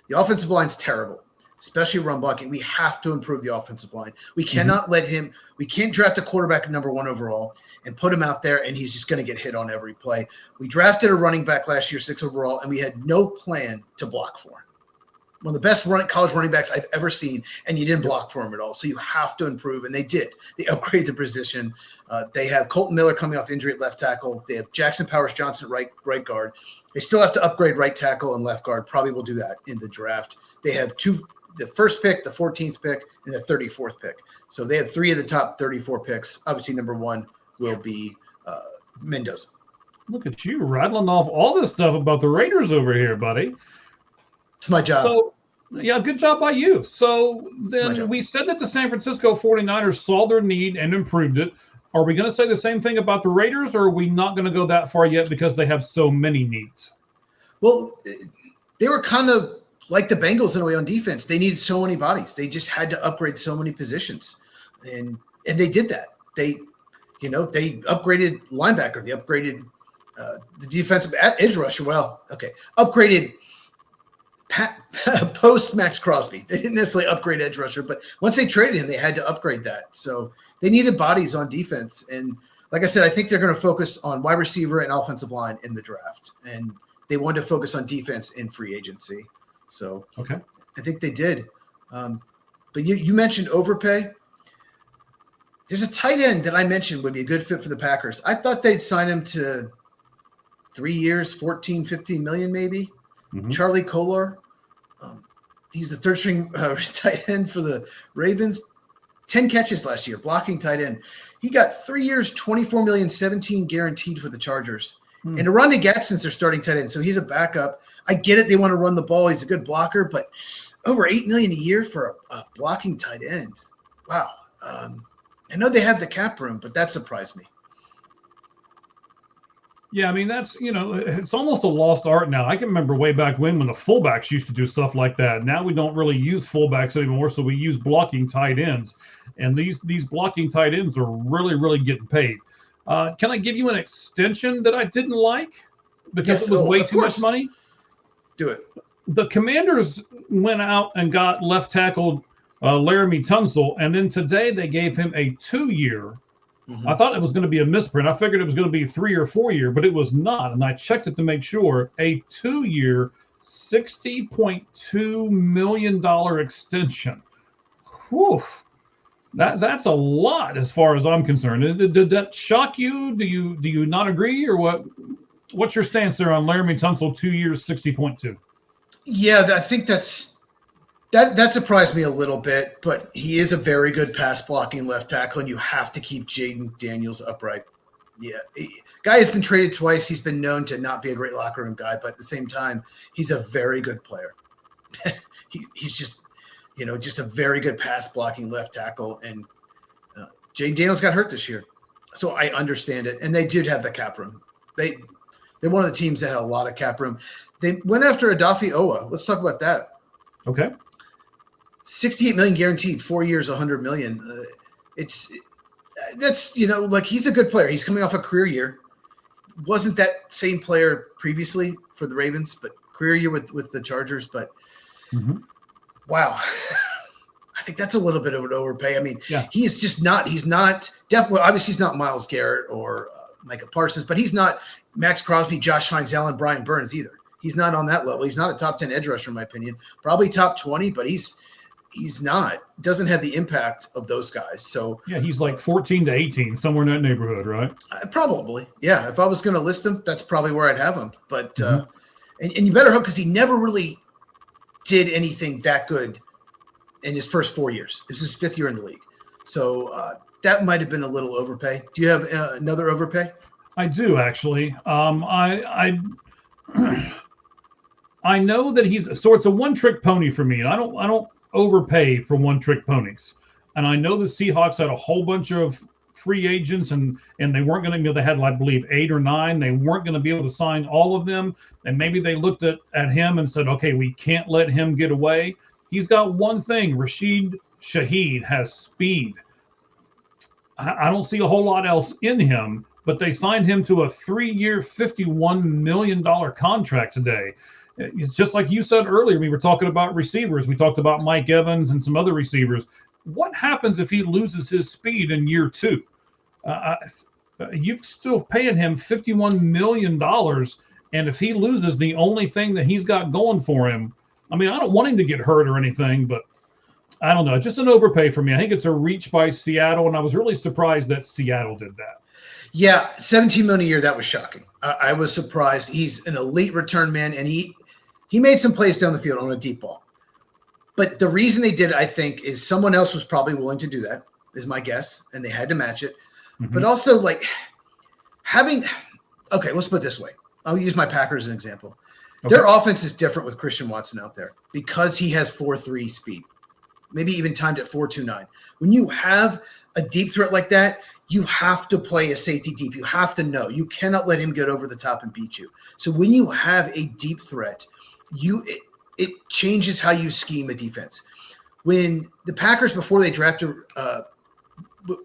The offensive line's terrible, especially run blocking. We have to improve the offensive line. We cannot let him. We can't draft a quarterback at number 1 overall and put him out there and he's just going to get hit on every play. We drafted a running back last year, 6 overall, and we had no plan to block for him. One of the best college running backs I've ever seen, and you didn't block for him at all. So you have to improve, and they did. They upgraded the position. They have Colton Miller coming off injury at left tackle. They have Jackson Powers Johnson at right guard. They still have to upgrade right tackle and left guard. Probably will do that in the draft. They have the first pick, the 14th pick, and the 34th pick. So they have 3 of the top 34 picks. Obviously, number 1 will be Mendoza. Look at you rattling off all this stuff about the Raiders over here, buddy. It's my job. So, yeah, good job by you. So then we said that the San Francisco 49ers saw their need and improved it. Are we going to say the same thing about the Raiders, or are we not going to go that far yet because they have so many needs? Well, they were kind of like the Bengals in a way on defense. They needed so many bodies. They just had to upgrade so many positions. And they did that. They upgraded linebacker. They upgraded the defensive edge rusher. Upgraded post Max Crosby. They didn't necessarily upgrade edge rusher, but once they traded him, they had to upgrade that. So they needed bodies on defense. And like I said, I think they're going to focus on wide receiver and offensive line in the draft. And they wanted to focus on defense in free agency. So okay, I think they did. But you mentioned overpay. There's a tight end that I mentioned would be a good fit for the Packers. I thought they'd sign him to 3 years, 14, 15 million maybe. Charlie Kolar. He's the third string tight end for the Ravens. 10 catches last year, blocking tight end. He got 3 years, 24 million, 17 guaranteed for the Chargers. And Aranda Gadsden's their starting tight end, so he's a backup. I get it. They want to run the ball. He's a good blocker, but over $8 million a year for a blocking tight end. Wow. I know they have the cap room, but that surprised me. Yeah, I mean, that's, it's almost a lost art now. I can remember way back when the fullbacks used to do stuff like that. Now we don't really use fullbacks anymore, so we use blocking tight ends. And these blocking tight ends are really, really getting paid. Can I give you an extension that I didn't like because it was way too much money? Do it. The Commanders went out and got left tackle Laramie Tunsil, and then today they gave him a 2-year. I thought it was going to be a misprint. I figured it was going to be 3 or 4 year, but it was not. And I checked it to make sure. A 2-year, $60.2 million extension. Whew. That's a lot as far as I'm concerned. Did that shock you? Do you not agree, or what? What's your stance there on Laramie Tunsil, 2 years, 60.2? Yeah, I think that surprised me a little bit, but he is a very good pass blocking left tackle, and you have to keep Jaden Daniels upright. Yeah, guy has been traded twice. He's been known to not be a great locker room guy, but at the same time, he's a very good player. He's just, just a very good pass blocking left tackle. And Jaden Daniels got hurt this year, so I understand it. And they did have the cap room. They're one of the teams that had a lot of cap room. They went after Adafi Owa. Let's talk about that. Okay. 68 million guaranteed, 4 years, 100 million. That's he's a good player. He's coming off a career year. Wasn't that same player previously for the Ravens, but career year with the Chargers. But wow, I think that's a little bit of an overpay. I mean, he is just not. He's not definitely. Obviously, he's not Myles Garrett or Micah Parsons, but he's not Max Crosby, Josh Hines, Allen, Brian Burns either. He's not on that level. He's not a top 10 edge rusher in my opinion. Probably top 20, but he's not. Doesn't have the impact of those guys. So yeah, he's like 14 to 18, somewhere in that neighborhood, right? Probably, yeah. If I was going to list him, that's probably where I'd have him. But and you better hope, because he never really did anything that good in his first 4 years. This is his 5th year in the league, so that might have been a little overpay. Do you have another overpay? I do actually. I know that it's a one-trick pony for me, and I don't overpay for one-trick ponies. And I know the Seahawks had a whole bunch of free agents, and they weren't going to be. They had, I believe, 8 or 9. They weren't going to be able to sign all of them, and maybe they looked at him and said, "Okay, we can't let him get away." He's got one thing. Rashid Shaheed has speed. I don't see a whole lot else in him, but they signed him to a 3-year, $51 million contract today. It's just like you said earlier. We were talking about receivers. We talked about Mike Evans and some other receivers. What happens if he loses his speed in year 2? You're still paying him $51 million, and if he loses the only thing that he's got going for him, I mean, I don't want him to get hurt or anything, but I don't know. Just an overpay for me. I think it's a reach by Seattle, and I was really surprised that Seattle did that. Yeah, $17 million a year. That was shocking. I was surprised. He's an elite return man, and he made some plays down the field on a deep ball. But the reason they did it, I think, is someone else was probably willing to do that, is my guess, and they had to match it. Mm-hmm. But also, like, okay, let's put it this way. I'll use my Packers as an example. Okay. Their offense is different with Christian Watson out there because he has 4.3 speed, maybe even timed at 4.29. When you have a deep threat like that, you have to play a safety deep. You have to know. You cannot let him get over the top and beat you. So when you have a deep threat, it changes how you scheme a defense. When the Packers, before they drafted,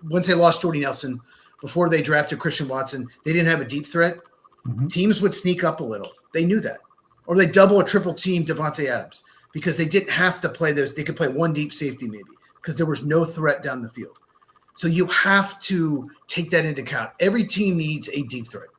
once they lost Jordy Nelson, before they drafted Christian Watson, they didn't have a deep threat. Mm-hmm. Teams would sneak up a little. They knew that. Or they double or triple team Devontae Adams because they didn't have to play those. They could play one deep safety maybe because there was no threat down the field. So you have to take that into account. Every team needs a deep threat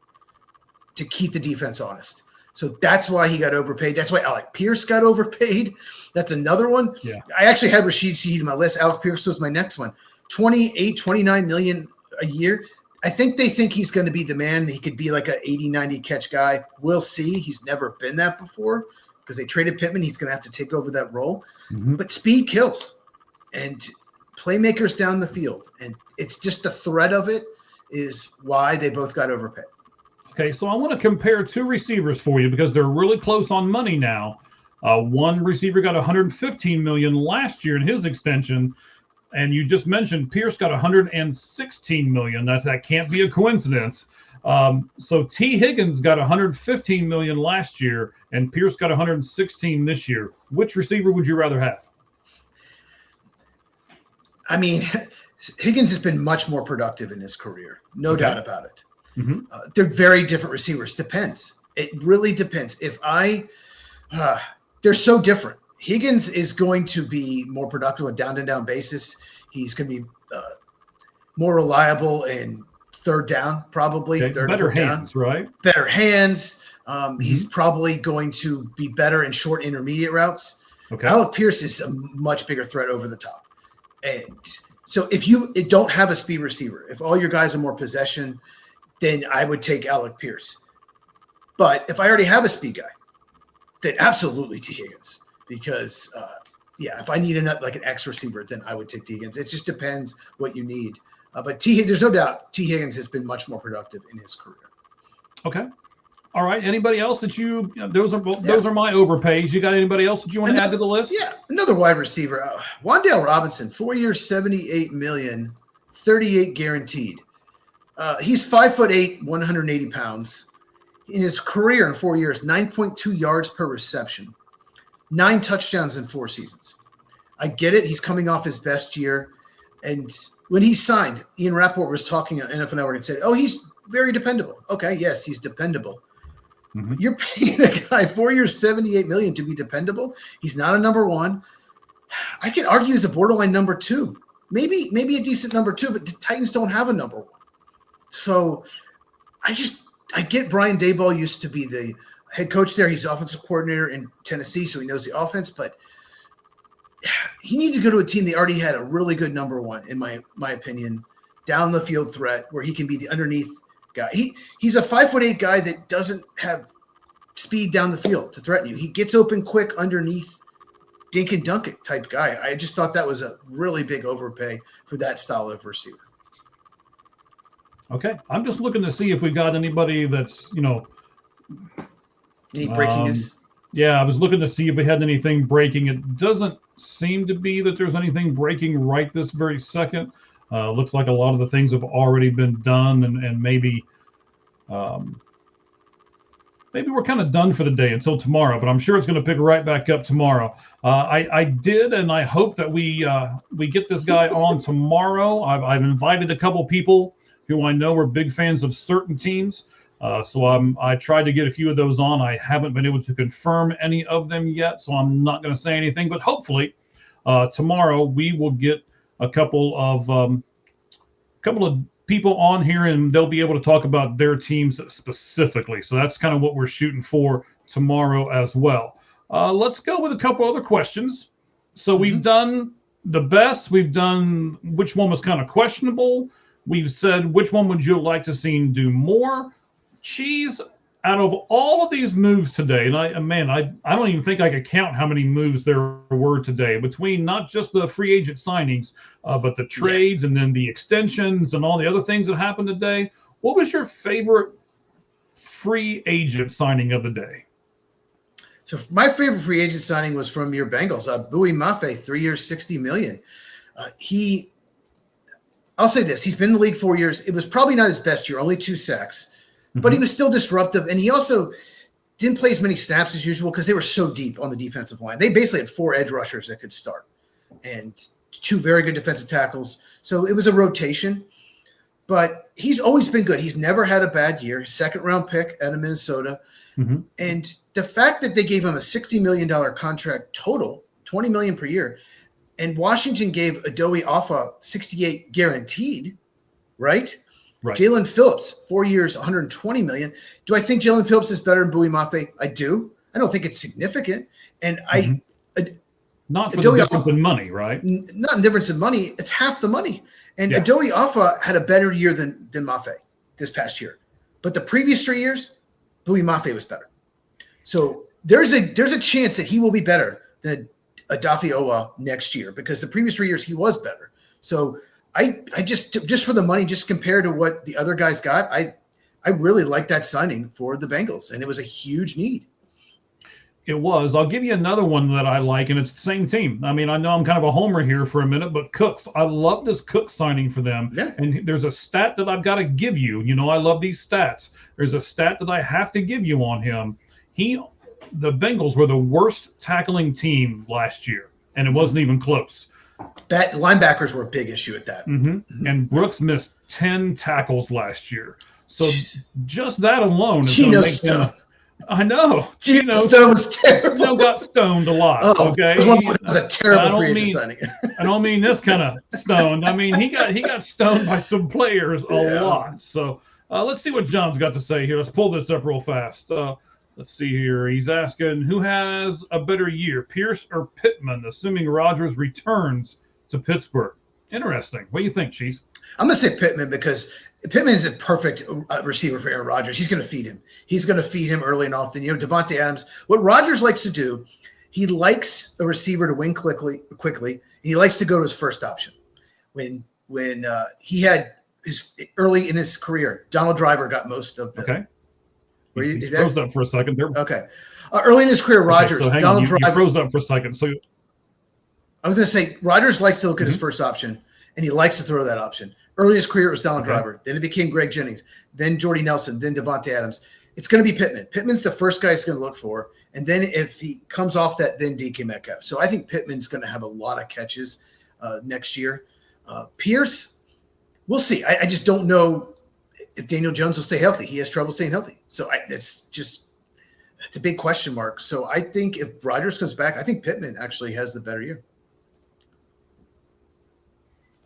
to keep the defense honest. So that's why he got overpaid. That's why Alec Pierce got overpaid. That's another one. Yeah. I actually had Rashid Shaheed in my list. Alec Pierce was my next one. 29 million a year. I think they think he's going to be the man. He could be like an 80, 90 catch guy. We'll see. He's never been that before because they traded Pittman. He's going to have to take over that role. Mm-hmm. But speed kills. And playmakers down the field. And it's just the threat of it is why they both got overpaid. Okay, so I want to compare two receivers for you because they're really close on money now. One receiver got $115 million last year in his extension, and you just mentioned Pierce got $116 million. That can't be a coincidence. So T. Higgins got $115 million last year, and Pierce got $116 this year. Which receiver would you rather have? I mean, Higgins has been much more productive in his career, no doubt about it. Mm-hmm. They're very different receivers. Depends. It really depends. They're so different. Higgins is going to be more productive on down-and-down basis. He's going to be more reliable in third down, probably. Okay. Better hands, down. Right? Better hands. He's probably going to be better in short intermediate routes. Okay. Alec Pierce is a much bigger threat over the top. And so if you don't have a speed receiver, if all your guys are more possession, then I would take Alec Pierce. But if I already have a speed guy, then absolutely T. Higgins. Because, if I need an X receiver, then I would take T. Higgins. It just depends what you need. But there's no doubt T. Higgins has been much more productive in his career. Okay. All right. Anybody else that those are my overpays. You got anybody else that you want to add to the list? Yeah. Another wide receiver. Wan'Dale Robinson, 4 years, $78 million, 38 guaranteed. He's 5'8", 180 pounds. In his career in 4 years, 9.2 yards per reception, 9 touchdowns in 4 seasons. I get it. He's coming off his best year. And when he signed, Ian Rappaport was talking on NFL Network and said, oh, he's very dependable. Okay, yes, he's dependable. Mm-hmm. You're paying a guy 4 years, $78 million to be dependable. He's not a number one. I could argue he's a borderline number 2. Maybe a decent number 2, but the Titans don't have a number 1. So I get Brian Daboll used to be the head coach there. He's offensive coordinator in Tennessee, so he knows the offense, but he needed to go to a team that already had a really good number 1, in my opinion, down the field threat where he can be the underneath guy. He's a 5'8" guy that doesn't have speed down the field to threaten you. He gets open quick underneath, dink and dunk it type guy. I just thought that was a really big overpay for that style of receiver. Okay. I'm just looking to see if we got anybody that's, Any breaking news? Yeah, I was looking to see if we had anything breaking. It doesn't seem to be that there's anything breaking right this very second. Looks like a lot of the things have already been done, and um, maybe we're kind of done for the day until tomorrow. But I'm sure it's going to pick right back up tomorrow. I did, and I hope that we get this guy on tomorrow. I've invited a couple people who I know are big fans of certain teams. So I tried to get a few of those on. I haven't been able to confirm any of them yet, so I'm not going to say anything. But hopefully, tomorrow we will get a couple of people on here, and they'll be able to talk about their teams specifically. So that's kind of what we're shooting for tomorrow as well. Let's go with a couple other questions. So we've done the best. We've done which one was kind of questionable. We've said which one would you like to see do more. Cheese, out of all of these moves today, and I don't even think I could count how many moves there were today between not just the free agent signings, but the trades and then the extensions and all the other things that happened today. What was your favorite free agent signing of the day? So my favorite free agent signing was from your Bengals, Bowie Mafe, 3 years, $60 million. I'll say this: he's been in the league 4 years. It was probably not his best year, only 2 sacks. But he was still disruptive, and he also didn't play as many snaps as usual because they were so deep on the defensive line. They basically had 4 edge rushers that could start and 2 very good defensive tackles. So it was a rotation, but he's always been good. He's never had a bad year. 2nd-round pick out of Minnesota. And the fact that they gave him a $60 million contract total, $20 million per year, and Washington gave Adoe Offa $68 guaranteed, right? Right. Jalen Phillips, 4 years, $120 million. Do I think Jalen Phillips is better than Bowie Mafe? I do. I don't think it's significant. And not for the difference in money, right? Not in difference in money. It's half the money. And Adoe Offa had a better year than Mafe this past year. But the previous 3 years, Bowie Mafe was better. So there's a chance that he will be better than Adafe Owa next year because the previous 3 years he was better. So I just for the money, just compared to what the other guys got, I really like that signing for the Bengals, and it was a huge need. It was. I'll give you another one that I like, and it's the same team. I mean, I know I'm kind of a homer here for a minute, but Cooks. I love this Cooks signing for them. Yeah. And there's a stat that I've got to give you. I love these stats. There's a stat that I have to give you on him. The Bengals were the worst tackling team last year, and it wasn't even close. That linebackers were a big issue at that. And Brooks missed 10 tackles last year. So just that alone is Geno going to make them. I know. Geno Stone was terrible. Geno got stoned a lot. Okay, it was a terrible free agent signing. I don't mean this kind of stoned. I mean he got stoned by some players a lot. So let's see what John's got to say here. Let's pull this up real fast. Let's see here. He's asking who has a better year, Pierce or Pittman, assuming Rodgers returns to Pittsburgh. Interesting. What do you think, Cheese? I'm going to say Pittman because Pittman is a perfect receiver for Aaron Rodgers. He's going to feed him. He's going to feed him early and often. Devontae Adams, what Rodgers likes to do, he likes a receiver to win quickly, and he likes to go to his first option. When he had his early in his career, Donald Driver got most of the. Okay. He froze up for a second there. Okay. Early in his career, Rodgers, so Donald Driver. You froze up for a second. So I was going to say Rodgers likes to look at his first option, and he likes to throw that option. Early in his career, it was Donald Driver. Then it became Greg Jennings. Then Jordy Nelson. Then Devontae Adams. It's going to be Pittman. Pittman's the first guy he's going to look for. And then if he comes off that, then DK Metcalf. So I think Pittman's going to have a lot of catches next year. Pierce, we'll see. I just don't know if Daniel Jones will stay healthy. He has trouble staying healthy. So it's a big question mark. So I think if Rodgers comes back, I think Pittman actually has the better year.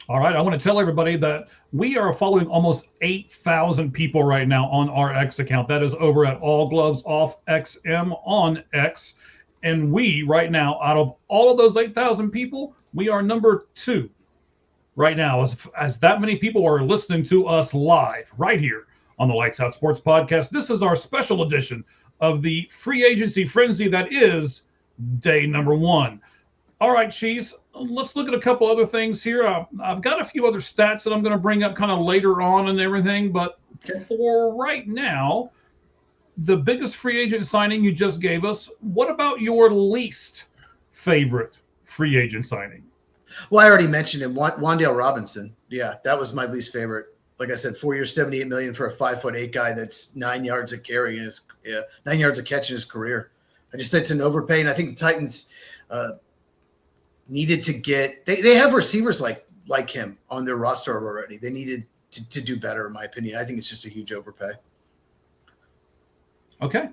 All right. I want to tell everybody that we are following almost 8,000 people right now on our X account. That is over at All Gloves Off XM on X. And we right now, out of all of those 8,000 people, we are number 2 right now, as that many people are listening to us live right here on the Lights Out Sports Podcast. This is our special edition of the free agency frenzy that is day number 1. All right, Cheese. Let's look at a couple other things here. I've got a few other stats that I'm going to bring up kind of later on and everything, but Okay. for right now, the biggest free agent signing you just gave us. What about your least favorite free agent signing? Well, I already mentioned him, Wandale Robinson. Yeah, that was my least favorite. Like I said, 4 years, 78 million for a 5'8" guy that's 9 yards a carry in his 9 yards a catch in his career. I just think it's an overpay, and I think the Titans needed to get. They have receivers like him on their roster already. They needed to do better, in my opinion. I think it's just a huge overpay. Okay.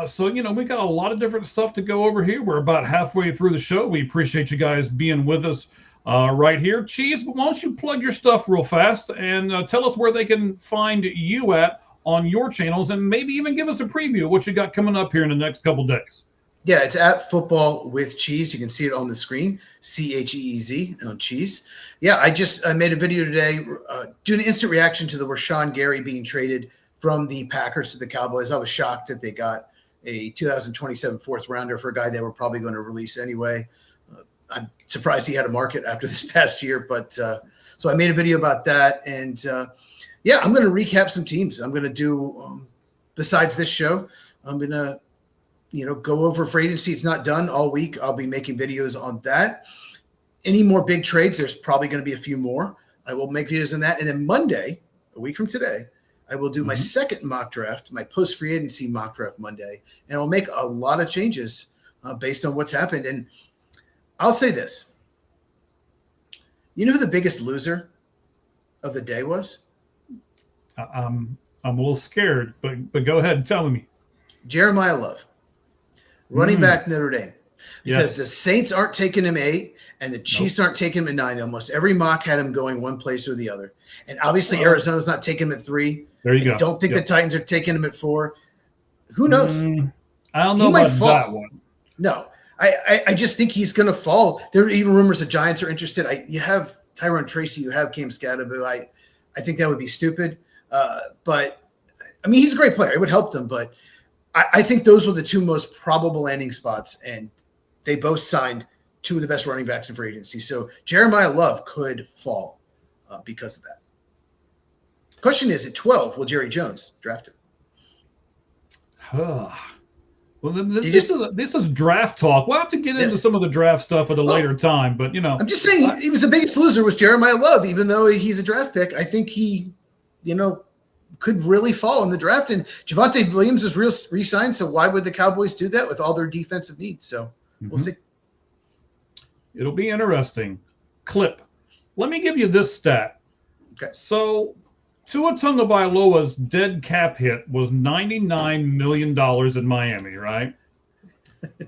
So, we got a lot of different stuff to go over here. We're about halfway through the show. We appreciate you guys being with us right here. Cheese, why don't you plug your stuff real fast and tell us where they can find you at on your channels and maybe even give us a preview of what you got coming up here in the next couple days. Yeah, it's at Football with Cheese. You can see it on the screen, CHEEZ on Cheese. Yeah, I made a video today doing an instant reaction to the Rashawn Gary being traded from the Packers to the Cowboys. I was shocked that they got a 2027 fourth rounder for a guy they were probably going to release anyway. I'm surprised he had a market after this past year, but so I made a video about that. And yeah, I'm going to recap some teams. I'm going to do, besides this show, I'm going to, go over free agency. It's not done all week. I'll be making videos on that. Any more big trades, there's probably going to be a few more. I will make videos on that. And then Monday, a week from today, I will do my second mock draft, my post-free agency mock draft Monday, and I'll make a lot of changes based on what's happened. And I'll say this. You know who the biggest loser of the day was? I'm a little scared, but go ahead and tell me. Jeremiah Love, running back Notre Dame. Because the Saints aren't taking him 8 and the Chiefs aren't taking him at 9. Almost every mock had him going one place or the other. And obviously Arizona's not taking him at 3. There you go. Don't think the Titans are taking him at 4. Who knows? I don't know about that one. No, I just think he's going to fall. There are even rumors the Giants are interested. You have Tyrone Tracy, you have Cam Scadaboo. I think that would be stupid. But I mean, he's a great player. It would help them. But I think those were the two most probable landing spots. And they both signed 2 of the best running backs in free agency. So Jeremiah Love could fall because of that. Question is, at 12, will Jerry Jones draft him? Well, this is draft talk. We'll have to get into some of the draft stuff at a later time. But, I'm just saying he was the biggest loser was Jeremiah Love, even though he's a draft pick. I think he, could really fall in the draft. And Javonte Williams is re-signed, so why would the Cowboys do that with all their defensive needs? So we'll see. It'll be interesting. Clip. Let me give you this stat. Okay. So Tua Tagovailoa's dead cap hit was $99 million in Miami, right?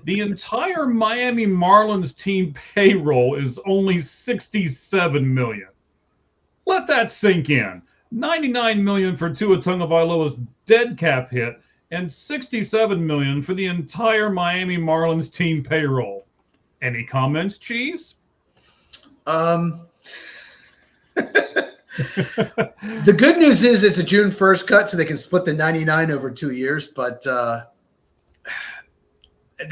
The entire Miami Marlins team payroll is only $67 million. Let that sink in. $99 million for Tua Tagovailoa's dead cap hit and $67 million for the entire Miami Marlins team payroll. Any comments, Cheese? The good news is it's a June 1st cut, so they can split the 99 over 2 years. But that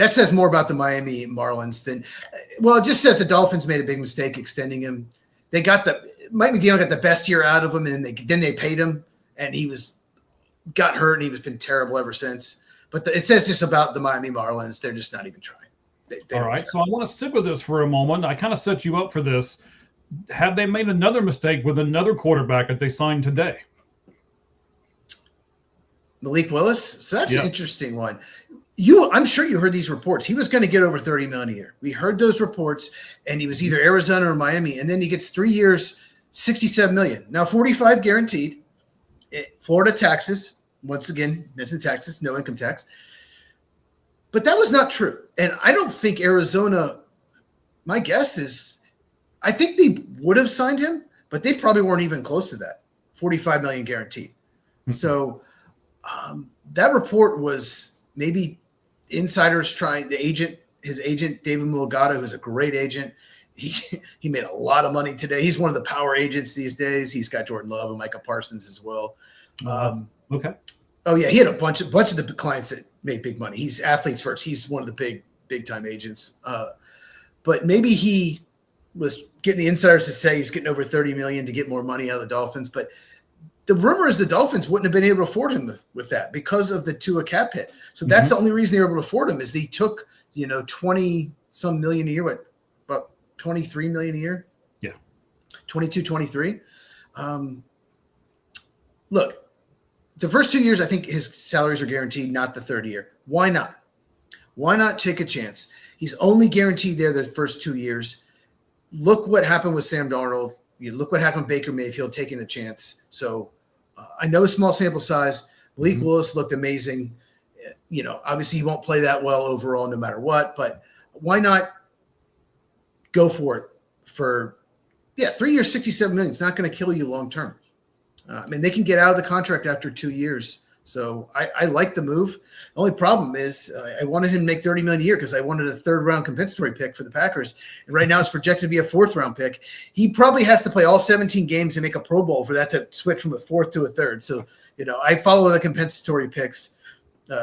says more about the Miami Marlins than – well, it just says the Dolphins made a big mistake extending him. They got Mike McDaniel got the best year out of him, and then they paid him, and he got hurt, and he's been terrible ever since. But it says just about the Miami Marlins. They're just not even trying. They All right, so I want to stick with this for a moment. I kind of set you up for this. Have they made another mistake with another quarterback that they signed today? Malik Willis? So that's an interesting one. I'm sure you heard these reports. He was going to get over $30 million a year. We heard those reports, and he was either Arizona or Miami, and then he gets 3 years, $67 million. Now, 45 guaranteed. Florida taxes. Once again, mention taxes, no income tax. But that was not true. And I don't think Arizona, my guess is, I think they would have signed him, but they probably weren't even close to that. $45 million guaranteed. Mm-hmm. So that report was maybe insiders trying his agent, David Mulgado, who's a great agent. He made a lot of money today. He's one of the power agents these days. He's got Jordan Love and Micah Parsons as well. Okay. Oh yeah. He had a bunch of the clients that made big money. He's athletes first. He's one of the big time agents. but maybe he was getting the insiders to say he's getting over 30 million to get more money out of the Dolphins. But the rumor is the Dolphins wouldn't have been able to afford him with that because of the Tua cap hit. So that's the only reason they were able to afford him is they took, 20 some million a year, about 23 million a year. Yeah. 22, 23. Look, the first 2 years, I think his salaries are guaranteed, not the third year. Why not? Why not take a chance? He's only guaranteed there the first 2 years. Look what happened with Sam Darnold. Look what happened with Baker Mayfield taking a chance. So I know small sample size. Malik Willis looked amazing. Obviously he won't play that well overall no matter what, but why not go for it for 3 years, 67 million. It's not going to kill you long term. They can get out of the contract after 2 years. So I like the move. The only problem is I wanted him to make 30 million a year because I wanted a third round compensatory pick for the Packers. And right now it's projected to be a fourth round pick. He probably has to play all 17 games and make a Pro Bowl for that to switch from a fourth to a third. So, I follow the compensatory picks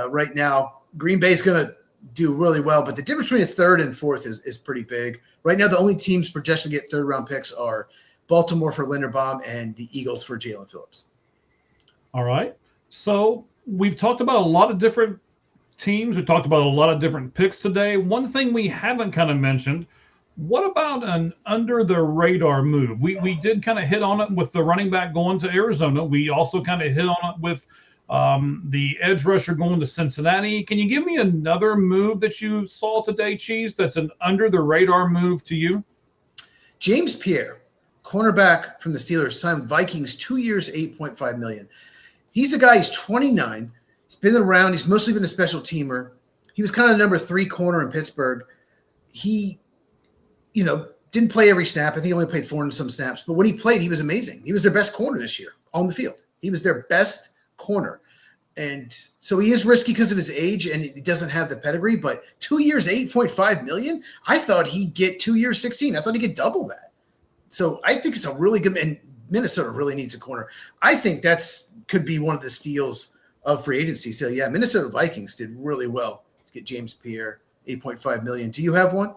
right now. Green Bay is going to do really well, but the difference between a third and fourth is pretty big. Right now, the only teams projected to get third round picks are Baltimore for Linderbaum and the Eagles for Jalen Phillips. All right. So we've talked about a lot of different teams. We talked about a lot of different picks today. One thing we haven't kind of mentioned, what about an under-the-radar move? We did kind of hit on it with the running back going to Arizona. We also kind of hit on it with the edge rusher going to Cincinnati. Can you give me another move that you saw today, Cheese, that's an under-the-radar move to you? James Pierre, cornerback from the Steelers, signed Vikings 2 years, $8.5 million. He's a guy, he's 29. He's been around. He's mostly been a special teamer. He was kind of number 3 corner in Pittsburgh. He, didn't play every snap. I think he only played 4 and some snaps. But when he played, he was amazing. He was their best corner this year on the field. He was their best corner. And so he is risky because of his age and he doesn't have the pedigree. But 2 years, $8.5 million? I thought he'd get 2 years, 16. I thought he'd get double that. So I think it's a really good – and Minnesota really needs a corner. I think could be one of the steals of free agency. So, yeah, Minnesota Vikings did really well to get James Pierre, $8.5 million. Do you have one?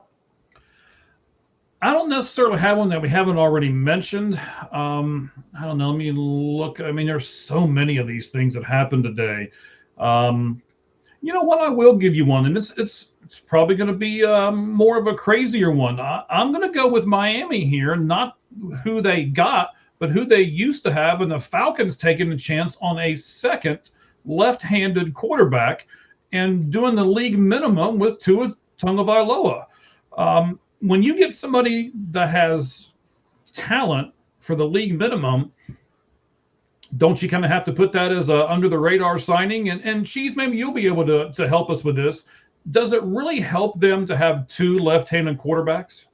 I don't necessarily have one that we haven't already mentioned. I don't know. Let me look. There's so many of these things that happened today. You know what? I will give you one, and it's probably going to be more of a crazier one. I'm going to go with Miami here, not who they got, but who they used to have, and the Falcons taking a chance on a second left-handed quarterback and doing the league minimum with Tua Tagovailoa. When you get somebody that has talent for the league minimum, don't you kind of have to put that as a under-the-radar signing? And Cheese, maybe you'll be able to help us with this. Does it really help them to have 2 left-handed quarterbacks?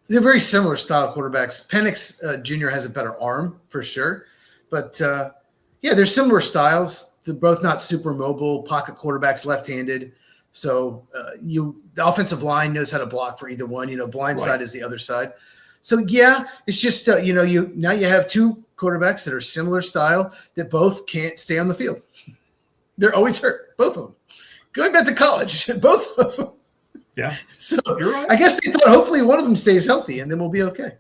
They're very similar style quarterbacks. Penix Jr. has a better arm for sure. But, they're similar styles. They're both not super mobile, pocket quarterbacks, left-handed. So the offensive line knows how to block for either one. Blind side is the other side. So, it's just, now you have 2 quarterbacks that are similar style that both can't stay on the field. They're always hurt, both of them. Going back to college, both of them. Yeah. So you're right. I guess they thought hopefully one of them stays healthy and then we'll be okay.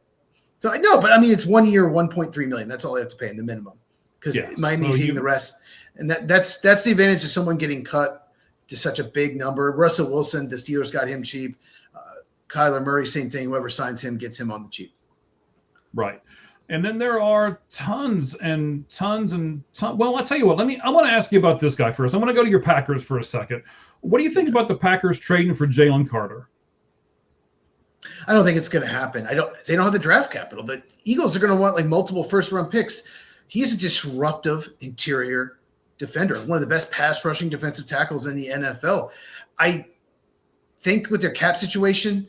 So I know, but it's 1 year, $1.3 million. That's all they have to pay in the minimum because Miami's eating the rest. And that's the advantage of someone getting cut to such a big number. Russell Wilson, the Steelers got him cheap. Kyler Murray, same thing. Whoever signs him gets him on the cheap. Right. And then there are tons and tons and tons. Well, I'll tell you what. I want to ask you about this guy first. I want to go to your Packers for a second. What do you think about the Packers trading for Jalen Carter? I don't think it's going to happen. They don't have the draft capital. The Eagles are going to want multiple first-round picks. He's a disruptive interior defender, one of the best pass rushing defensive tackles in the NFL. I think with their cap situation,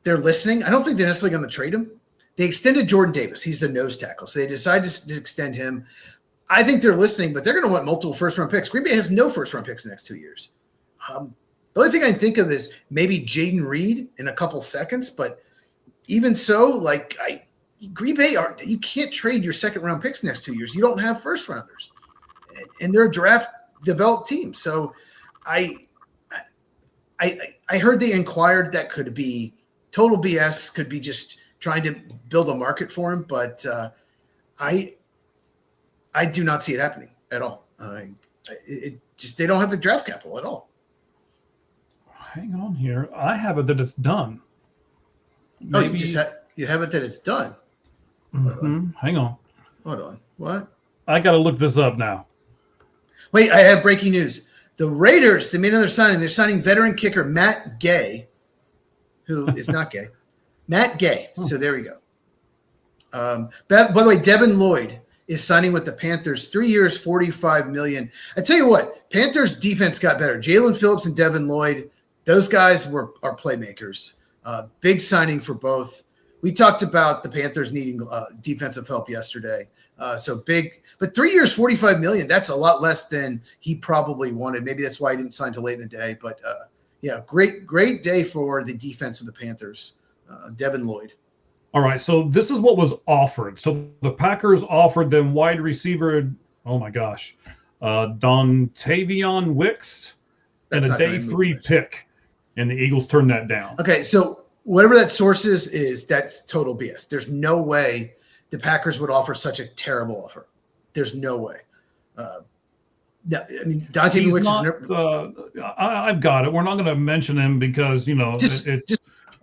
they're listening. I don't think they're necessarily going to trade him. They extended Jordan Davis. He's the nose tackle. So they decided to extend him. I think they're listening, but they're going to want multiple first-round picks. Green Bay has no first-round picks in the next 2 years. The only thing I can think of is maybe Jaden Reed in a couple seconds, but even so, Green Bay, you can't trade your second-round picks next 2 years. You don't have first-rounders. And they're a draft-developed team. So I heard they inquired. That could be total BS. Could be just trying to build a market for him. But I do not see it happening at all. It just they don't have the draft capital at all. Hang on here. I have it that it's done. Maybe. Oh, you have it that it's done. Hang on. Hold on. What? I got to look this up now. Wait, I have breaking news. The Raiders, they made another signing. They're signing veteran kicker Matt Gay, who is not gay. Matt Gay. So there we go. By the way, Devin Lloyd is signing with the Panthers. 3 years, $45 million. I tell you what, Panthers defense got better. Jalen Phillips and Devin Lloyd, those guys are playmakers. Big signing for both. We talked about the Panthers needing defensive help yesterday. So big, but 3 years, $45 million. That's a lot less than he probably wanted. Maybe that's why he didn't sign till late in the day. But yeah, great day for the defense of the Panthers. Devin Lloyd. All right, so this is what was offered. So the Packers offered them wide receiver, oh my gosh, Dontavion Wicks and a day 3 pick, and the Eagles turned that down. Okay, so whatever that source is, that's total BS. There's no way the Packers would offer such a terrible offer. There's no way. No, I mean, Dontavion Wicks is I've got it. We're not going to mention him because, you know, just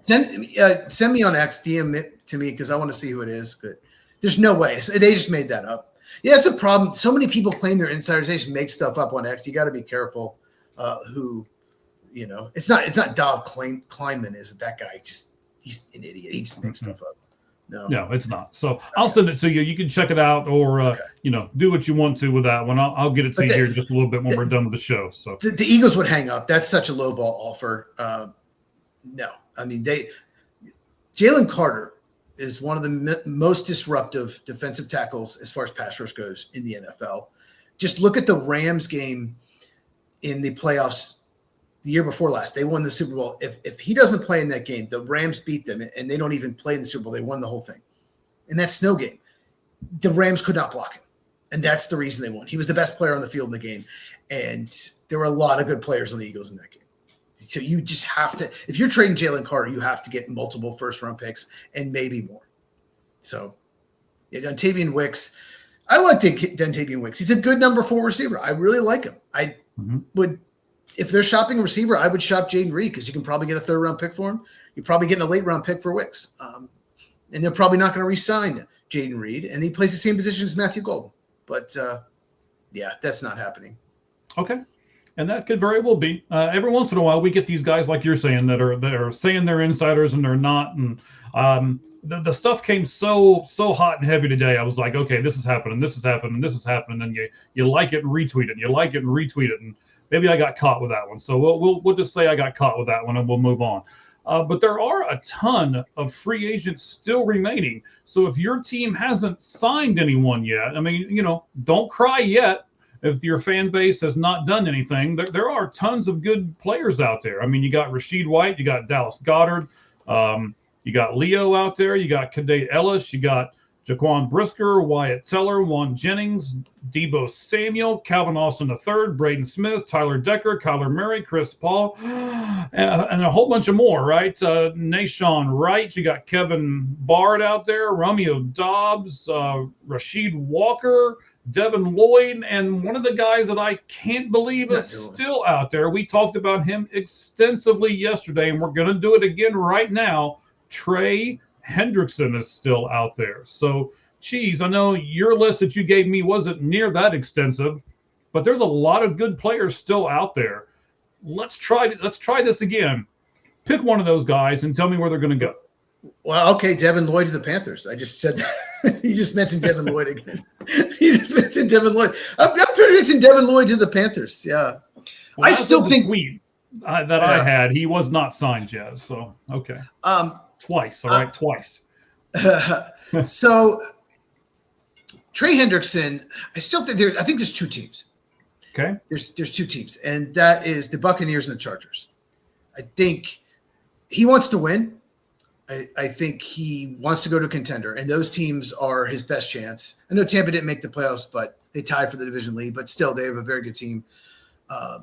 send me on X, DM it to me because I want to see who it is. But there's no way. They just made that up. Yeah, it's a problem. So many people claim they're insiders. They just make stuff up on X. You got to be careful who, you know. It's not Dov Kleinman, is it? That guy he's an idiot. He just makes stuff up. No, it's not. So I'll send it to you. You can check it out or, you know, do what you want to with that one. I'll get it to you here in just a little bit when we're done with the show. So the Eagles would hang up. That's such a low ball offer. No, I mean, Jalen Carter is one of the most disruptive defensive tackles as far as pass rush goes in the NFL. Just look at the Rams game in the playoffs the year before last. They won the Super Bowl. If he doesn't play in that game, the Rams beat them, and they don't even play in the Super Bowl. They won the whole thing. In that snow game, the Rams could not block him, and that's the reason they won. He was the best player on the field in the game, and there were a lot of good players on the Eagles in that game. So you just have to – if you're trading Jalen Carter, you have to get multiple first-round picks and maybe more. So, yeah, Dontavion Wicks – I like Dontavion Wicks. He's a good number 4 receiver. I really like him. I would – if they're shopping a receiver, I would shop Jaden Reed because you can probably get a 3rd-round pick for him. You're probably getting a late-round pick for Wicks. And they're probably not going to re-sign Jaden Reed. And he plays the same position as Matthew Golden. But, yeah, that's not happening. Okay. And that could very well be. Every once in a while, we get these guys, like you're saying, that are saying they're insiders and they're not. And the stuff came so hot and heavy today. I was like, okay, this is happening, this is happening, this is happening. And you like it and retweet it, and you like it and retweet it. And maybe I got caught with that one. So we'll just say I got caught with that one, and we'll move on. But there are a ton of free agents still remaining. So if your team hasn't signed anyone yet, I mean, you know, don't cry yet. If your fan base has not done anything, there are tons of good players out there. I mean, you got Rashid White, you got Dallas Goedert, you got Leo out there, you got Kadate Ellis, you got Jaquan Brisker, Wyatt Teller, Juan Jennings, Debo Samuel, Calvin Austin III, Braden Smith, Tyler Decker, Kyler Murray, Chris Paul, and a whole bunch of more, right? Nashawn Wright, you got Kevin Bard out there, Romeo Dobbs, Rasheed Walker, Devin Lloyd, and one of the guys that I can't believe is still out there. We talked about him extensively yesterday, and we're going to do it again right now. Trey Hendrickson is still out there. So, Cheese, I know your list that you gave me wasn't near that extensive, but there's a lot of good players still out there. Let's try this again. Pick one of those guys and tell me where they're going to go. Well, okay, Devin Lloyd to the Panthers. I just said that. You just mentioned Devin Lloyd again. You just mentioned Devin Lloyd. I'm predicting Devin Lloyd to the Panthers. Yeah. Well, I still think I had. He was not signed yet. So, okay. Twice. All right. Twice. So Trey Hendrickson, I think there's 2 teams. Okay. There's 2 teams, and that is the Buccaneers and the Chargers. I think he wants to win. I think he wants to go to a contender, and those teams are his best chance. I know Tampa didn't make the playoffs, but they tied for the division lead, but still they have a very good team. I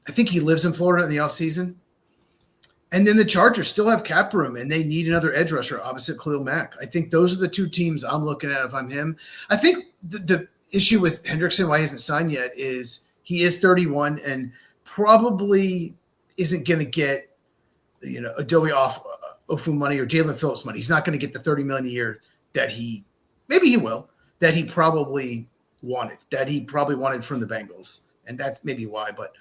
think he lives in Florida in the offseason. And then the Chargers still have cap room, and they need another edge rusher opposite Khalil Mack. I think those are the two teams I'm looking at if I'm him. I think the issue with Hendrickson, why he hasn't signed yet, is he is 31 and probably isn't going to get, Adobe Ofu money or Jalen Phillips money. He's not going to get the $30 million a year that maybe he will, that he probably wanted from the Bengals. And that's maybe why, but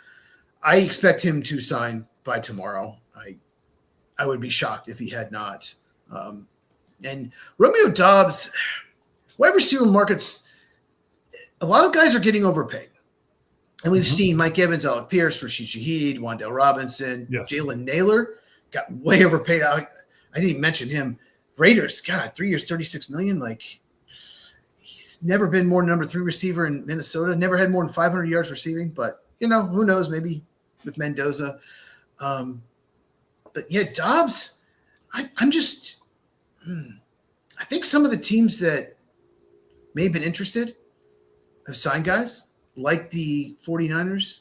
I expect him to sign by tomorrow. I would be shocked if he had not. And Romeo Doubs, wide receiver markets, a lot of guys are getting overpaid. And we've seen Mike Evans, Alec Pierce, Rashid Shaheed, Wan'Dale Robinson, Jalen Naylor got way overpaid. I didn't even mention him. Raiders, God, 3 years, $36 million. Like, he's never been more number 3 receiver in Minnesota. Never had more than 500 yards receiving. But, who knows? Maybe with Mendoza. But, yeah, Dobbs, I think some of the teams that may have been interested have signed guys like the 49ers,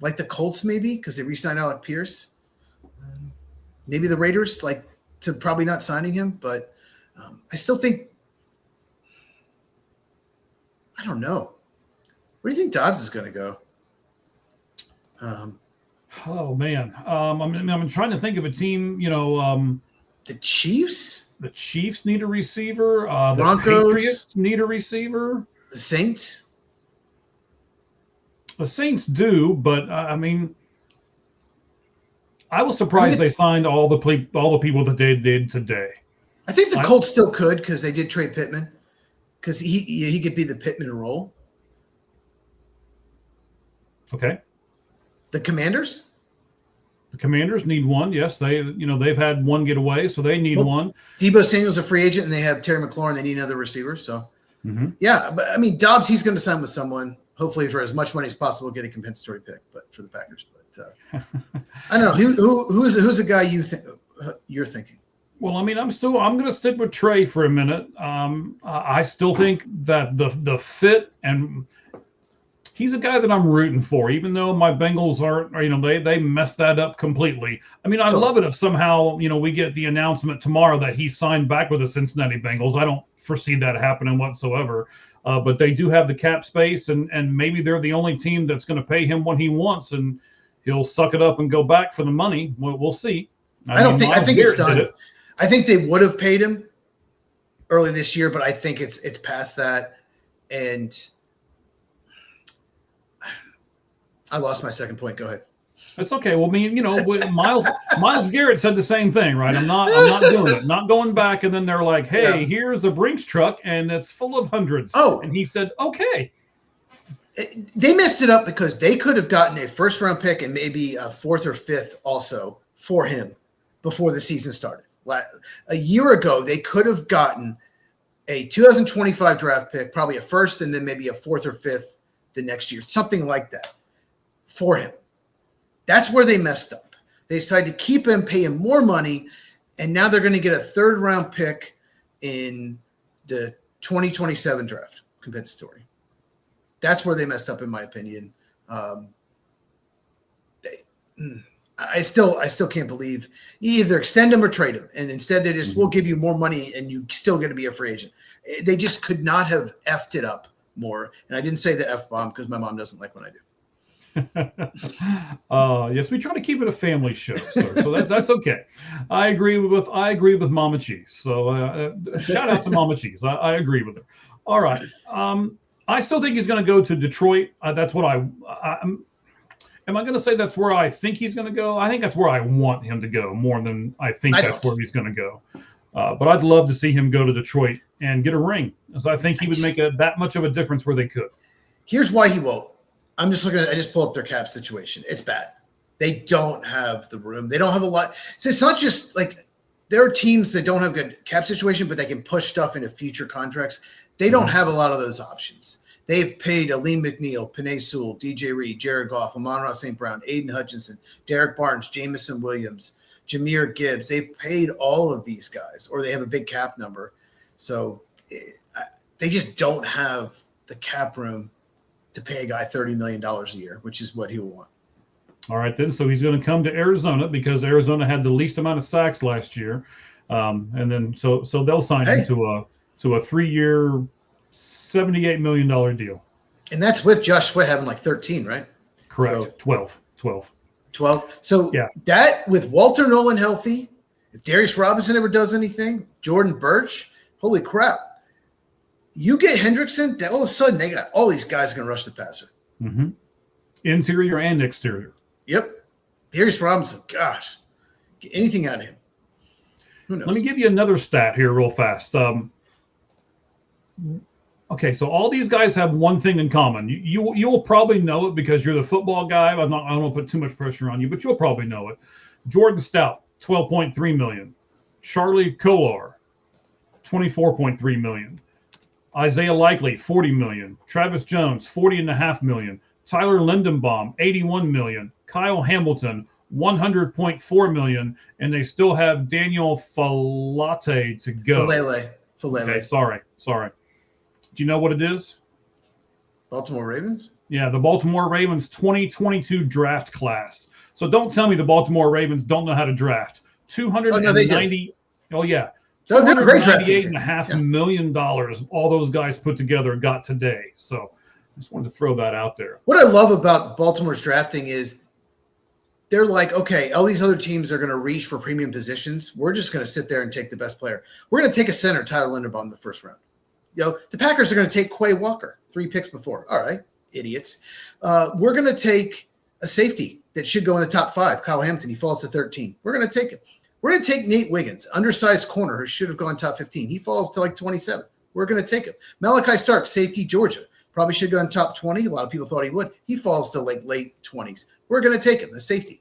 like the Colts maybe because they re-signed Alec Pierce. Maybe the Raiders like to probably not signing him, but I still think – I don't know. Where do you think Dobbs is going to go? Oh, man. I'm trying to think of a team, the Chiefs? The Chiefs need a receiver. Broncos? The Patriots need a receiver. The Saints? The Saints do, but, I was surprised they signed all the people that they did today. I think the Colts still could because they did trade Pittman because he could be the Pittman role. Okay. The Commanders? The Commanders need one. Yes, they've had one get away, so they need one. Debo Samuel's a free agent, and they have Terry McLaurin. They need another receiver. So, yeah. But, Dobbs, he's going to sign with someone, hopefully for as much money as possible, get a compensatory pick, but for the Packers. But I don't know. Who's the guy you're thinking? Well, I'm going to stick with Trey for a minute. I still think that the fit and – he's a guy that I'm rooting for, even though my Bengals aren't, they messed that up completely. I'd love it if somehow, we get the announcement tomorrow that he signed back with the Cincinnati Bengals. I don't foresee that happening whatsoever. But they do have the cap space, and maybe they're the only team that's going to pay him what he wants, and he'll suck it up and go back for the money. We'll see. I think it's done. I think they would have paid him early this year, but I think it's past that. And I lost my second point. Go ahead. That's okay. Well, Myles Garrett said the same thing, right? I'm not doing it. Not going back. And then they're like, hey, here's a Brinks truck, and it's full of hundreds. Oh. And he said, okay. They messed it up because they could have gotten a first-round pick and maybe a 4th or 5th also for him before the season started. A year ago, they could have gotten a 2025 draft pick, probably a first, and then maybe a 4th or 5th the next year, something like that for him. That's where they messed up. They decided to keep him, pay him more money, and now they're going to get a 3rd-round pick in the 2027 draft, compensatory. That's where they messed up, in my opinion. I still can't believe you either extend him or trade him, and instead they just we'll give you more money and you still get to be a free agent. They just could not have effed it up more. And I didn't say the F bomb because my mom doesn't like when I do. Yes, we try to keep it a family show, sir, so that's okay. I agree with Mama Cheese. So shout out to Mama Cheese. I agree with her. All right. I still think he's going to go to Detroit. That's what am I going to say that's where I think he's going to go? I think that's where I want him to go more than I think that's where he's going to go. But I'd love to see him go to Detroit and get a ring, as I think he would make that much of a difference where they could. Here's why he won't. I just pulled up their cap situation. It's bad. They don't have the room. They don't have a lot. So it's not just like there are teams that don't have good cap situation, but they can push stuff into future contracts. They don't have a lot of those options. They've paid Aleem McNeil, Penei Sewell, DJ Reed, Jared Goff, Amon-Ra St. Brown, Aiden Hutchinson, Derek Barnes, Jamison Williams, Jahmyr Gibbs. They've paid all of these guys, or they have a big cap number. So they just don't have the cap room to pay a guy $30 million a year, which is what he will want. All right, then. So he's going to come to Arizona because Arizona had the least amount of sacks last year, and then so they'll sign him to a 3-year, $78 million deal. And that's with Josh Sweat having like 13, right? Correct. So, 12. 12. So yeah, that with Walter Nolan healthy, if Darius Robinson ever does anything, Jordan Birch, holy crap. You get Hendrickson, all of a sudden they got all these guys going to rush the passer. Mm-hmm. Interior and exterior. Yep. Darius Robinson, gosh, get anything out of him. Who knows? Let me give you another stat here real fast. Okay, so all these guys have one thing in common. You'll probably know it because you're the football guy. I don't want to put too much pressure on you, but you'll probably know it. Jordan Stout, $12.3 million. Charlie Kolar, $24.3 million. Isaiah Likely, $40 million. Travis Jones, $40.5 million. Tyler Lindenbaum, $81 million. Kyle Hamilton, $100.4 million. And they still have Daniel Falate to go. Falele. Okay, sorry. Do you know what it is? Baltimore Ravens? Yeah, the Baltimore Ravens 2022 draft class. So don't tell me the Baltimore Ravens don't know how to draft. $298 million all those guys put together got today. So I just wanted to throw that out there. What I love about Baltimore's drafting is they're like, okay, all these other teams are going to reach for premium positions. We're just going to sit there and take the best player. We're going to take a center, Tyler Linderbaum, in the first round. The Packers are going to take Quay Walker, 3 picks before. All right, idiots. We're going to take a safety that should go in the top 5, Kyle Hampton. He falls to 13. We're going to take him. We're going to take Nate Wiggins, undersized corner who should have gone top 15. He falls to like 27. We're going to take him. Malachi Stark, safety, Georgia. Probably should go in top 20. A lot of people thought he would. He falls to like late 20s. We're going to take him, the safety.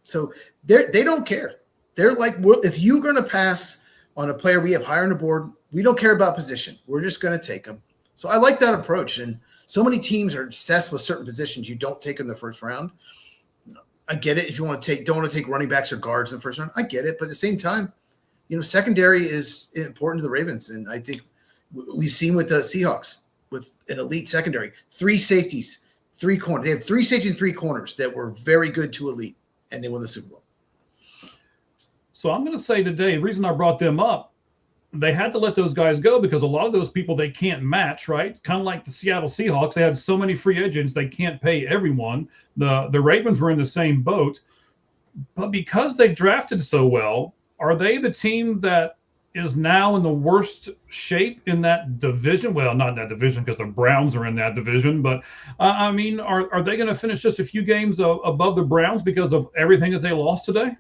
So they don't care. They're like, well, if you're going to pass on a player we have higher on the board, we don't care about position. We're just going to take them. So I like that approach. And so many teams are obsessed with certain positions. You don't take in the first round. I get it. If you don't want to take running backs or guards in the first round, I get it. But at the same time, secondary is important to the Ravens. And I think we've seen with the Seahawks with an elite secondary, 3 safeties, 3 corners. They had 3 safeties and 3 corners that were very good to elite, and they won the Super Bowl. So I'm going to say today, the reason I brought them up, they had to let those guys go because a lot of those people they can't match, right? Kind of like the Seattle Seahawks. They had so many free agents, they can't pay everyone. The Ravens were in the same boat. But because they drafted so well, are they the team that is now in the worst shape in that division? Well, not in that division because the Browns are in that division. But, are they going to finish just a few games above the Browns because of everything that they lost today?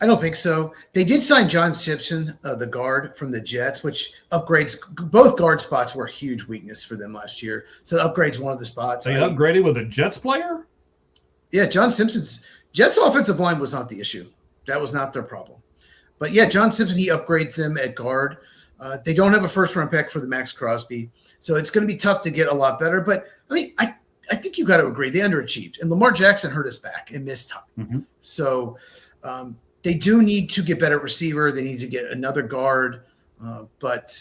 I don't think so. They did sign John Simpson, the guard from the Jets, which upgrades. Both guard spots were a huge weakness for them last year. So it upgrades one of the spots. They upgraded with a Jets player? Yeah, John Simpson's Jets offensive line was not the issue. That was not their problem. But yeah, John Simpson, he upgrades them at guard. They don't have a first-round pick for the Max Crosby. So it's going to be tough to get a lot better. But, I mean, I think you got to agree. They underachieved. And Lamar Jackson hurt his back and missed time. Mm-hmm. So they do need to get better at receiver. They need to get another guard. But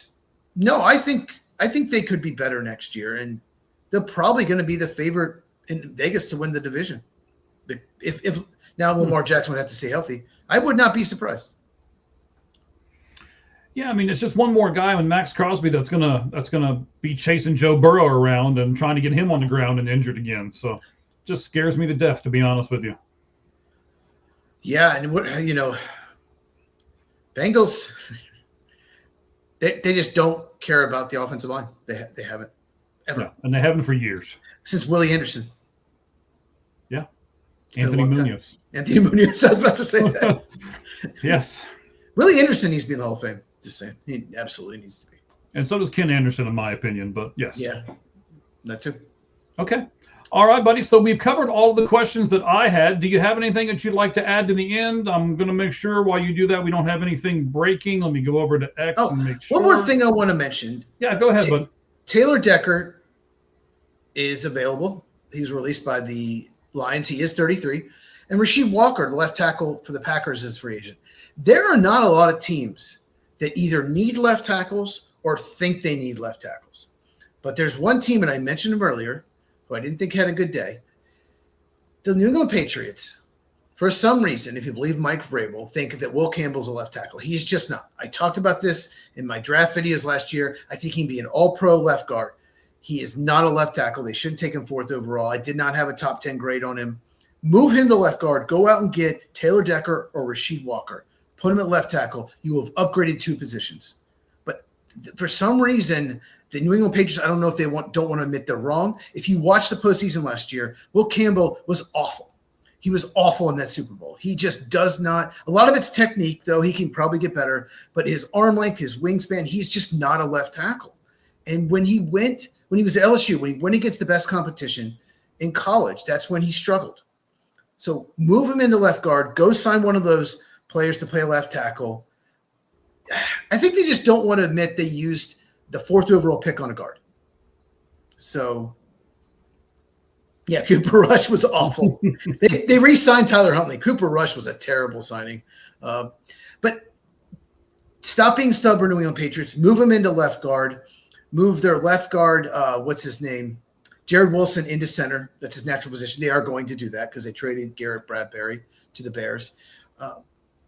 no, I think they could be better next year. And they're probably going to be the favorite in Vegas to win the division. If now Lamar Jackson would have to stay healthy, I would not be surprised. Yeah, I mean, it's just one more guy on Max Crosby that's gonna be chasing Joe Burrow around and trying to get him on the ground and injured again. So, just scares me to death, to be honest with you. Yeah, and Bengals, they just don't care about the offensive line. They haven't ever, and they haven't for years since Willie Anderson. Yeah, Anthony Munoz. Anthony Munoz. I was about to say that. Yes. Willie Anderson needs to be in the Hall of Fame. Just saying. He absolutely needs to be. And so does Ken Anderson, in my opinion, but yes. Yeah, that too. Okay. All right, buddy. So we've covered all of the questions that I had. Do you have anything that you'd like to add to the end? I'm going to make sure while you do that, we don't have anything breaking. Let me go over to X and make sure. One more thing I want to mention. Yeah, go ahead, bud. Taylor Decker is available. He was released by the Lions. He is 33. And Rasheed Walker, the left tackle for the Packers, is free agent. There are not a lot of teams that either need left tackles or think they need left tackles. But there's one team, and I mentioned him earlier, who I didn't think had a good day. The New England Patriots, for some reason, if you believe Mike Vrabel, think that Will Campbell's a left tackle. He's just not. I talked about this in my draft videos last year. I think he can be an all-pro left guard. He is not a left tackle. They shouldn't take him 4th overall. I did not have a top 10 grade on him. Move him to left guard. Go out and get Taylor Decker or Rasheed Walker. Put him at left tackle. You have upgraded 2 positions. But for some reason, the New England Patriots, I don't know if they don't want to admit they're wrong. If you watch the postseason last year, Will Campbell was awful. He was awful in that Super Bowl. He just does not. A lot of it's technique, though. He can probably get better. But his arm length, his wingspan, he's just not a left tackle. And when he was at LSU, when he went against the best competition in college, that's when he struggled. So move him into left guard. Go sign one of those players to play left tackle. I think they just don't want to admit they used the 4th overall pick on a guard. So, yeah, Cooper Rush was awful. they re-signed Tyler Huntley. Cooper Rush was a terrible signing. But stop being stubborn, New England Patriots. Move him into left guard. Move their left guard, what's his name? Jared Wilson into center. That's his natural position. They are going to do that because they traded Garrett Bradbury to the Bears.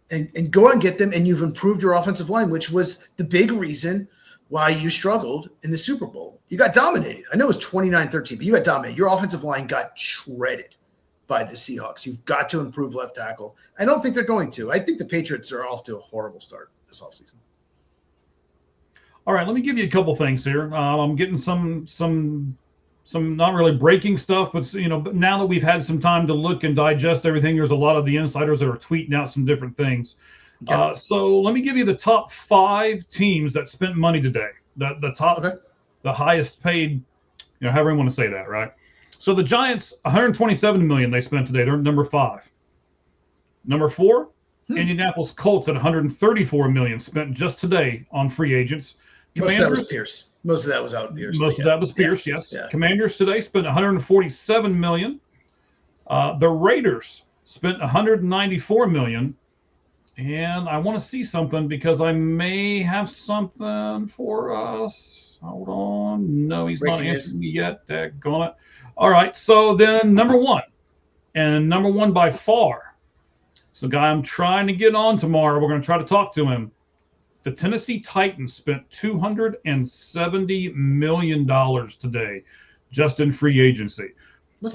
And go out and get them, and you've improved your offensive line, which was the big reason why you struggled in the Super Bowl. You got dominated. I know it was 29-13, but you got dominated. Your offensive line got shredded by the Seahawks. You've got to improve left tackle. I don't think they're going to. I think the Patriots are off to a horrible start this offseason. All right, let me give you a couple things here. I'm getting some not really breaking stuff, but but now that we've had some time to look and digest everything, there's a lot of the insiders that are tweeting out some different things. Okay. So let me give you the top 5 teams that spent money today. The top, the highest paid, however you want to say that, right? So the Giants, $127 million they spent today. They're number 5. Number 4, Indianapolis Colts at $134 million spent just today on free agents. Most of that was Pierce. Most of that was out of Pierce. Most of that was Pierce, yes. Yeah. Commanders today spent $147 million. The Raiders spent $194 million. And I want to see something because I may have something for us. Hold on. No, he's not answering me yet. Daggone it. All right. So then number 1, and number 1 by far. It's the guy I'm trying to get on tomorrow. We're going to try to talk to him. The Tennessee Titans spent $270 million today just in free agency.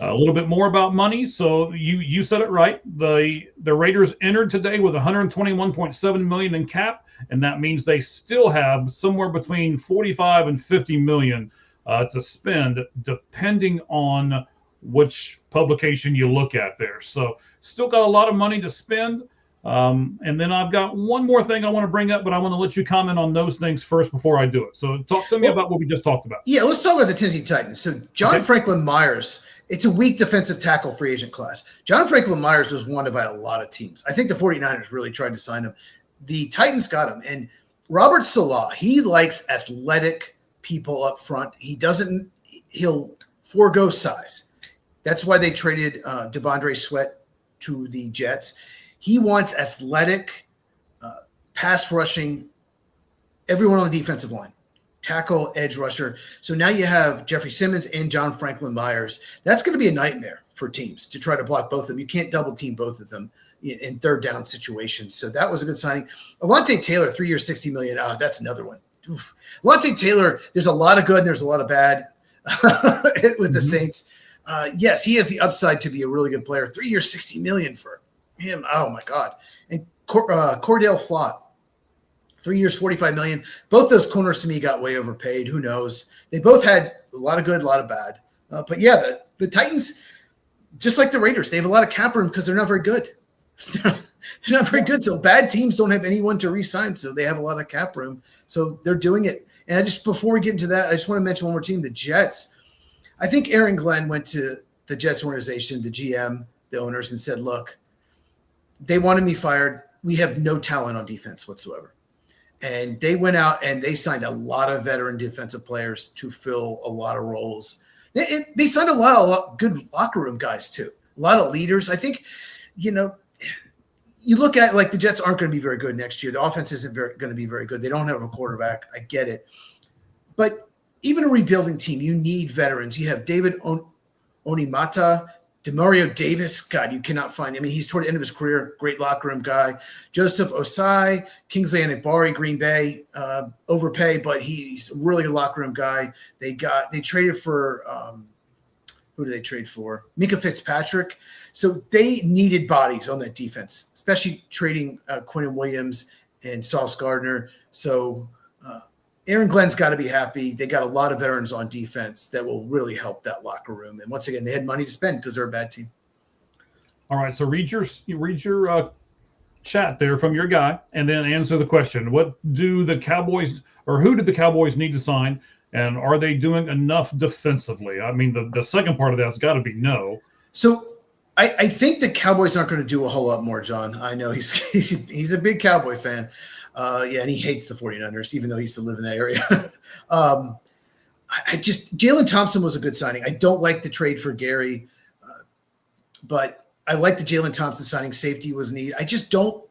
A little bit more about money. So you said it right. The Raiders entered today with $121.7 million in cap, and that means they still have somewhere between $45 and $50 million to spend, depending on which publication you look at there. So still got a lot of money to spend. And then I've got one more thing I want to bring up, but I want to let you comment on those things first before I do it. So talk to me about what we just talked about. Yeah, let's talk about the Tennessee Titans. So John Franklin Myers, it's a weak defensive tackle free agent class. John Franklin Myers was wanted by a lot of teams. I think the 49ers really tried to sign him. The Titans got him. And Robert Salah, he likes athletic people up front. He'll forego size. That's why they traded Devondre Sweat to the Jets. He wants athletic, pass rushing, everyone on the defensive line, tackle, edge rusher. So now you have Jeffrey Simmons and John Franklin Myers. That's going to be a nightmare for teams to try to block both of them. You can't double team both of them in third down situations. So that was a good signing. Alontae Taylor, 3 years, $60 million. That's another one. Oof. Alontae Taylor, there's a lot of good and there's a lot of bad with the Saints. Yes, he has the upside to be a really good player. 3 years, $60 million for him. Oh my God. And Cordell Flott, 3 years, $45 million. Both those corners to me got way overpaid. Who knows? They both had a lot of good, a lot of bad. But yeah, the Titans, just like the Raiders, they have a lot of cap room because they're not very good. They're not very good. So bad teams don't have anyone to re-sign. So they have a lot of cap room. So they're doing it. And before we get into that, I just want to mention one more team, the Jets. I think Aaron Glenn went to the Jets organization, the GM, the owners, and said, look, they wanted me fired. We have no talent on defense whatsoever. And they went out and they signed a lot of veteran defensive players to fill a lot of roles. They signed a lot of good locker room guys too. A lot of leaders. I think, you look at like the Jets aren't going to be very good next year. The offense isn't going to be very good. They don't have a quarterback. I get it. But even a rebuilding team, you need veterans. You have David Onimata, Demario Davis, God, you cannot find. I mean, he's toward the end of his career. Great locker room guy. Joseph Osai, Kingsley Enagbari, Green Bay, overpay, but he's a really good locker room guy. They traded for who do they trade for? Mika Fitzpatrick. So they needed bodies on that defense, especially trading Quinnen Williams and Sauce Gardner. So Aaron Glenn's got to be happy. They got a lot of veterans on defense that will really help that locker room. And once again, they had money to spend because they're a bad team. All right, so read your chat there from your guy, and then answer the question: what do the Cowboys, or who did the Cowboys need to sign, and are they doing enough defensively? I mean, the second part of that's got to be no. So I think the Cowboys aren't going to do a whole lot more, John. I know he's a big Cowboy fan. And he hates the 49ers, even though he used to live in that area. Jalen Thompson was a good signing. I don't like the trade for Gary, but I like the Jalen Thompson signing. Safety was neat. I just don't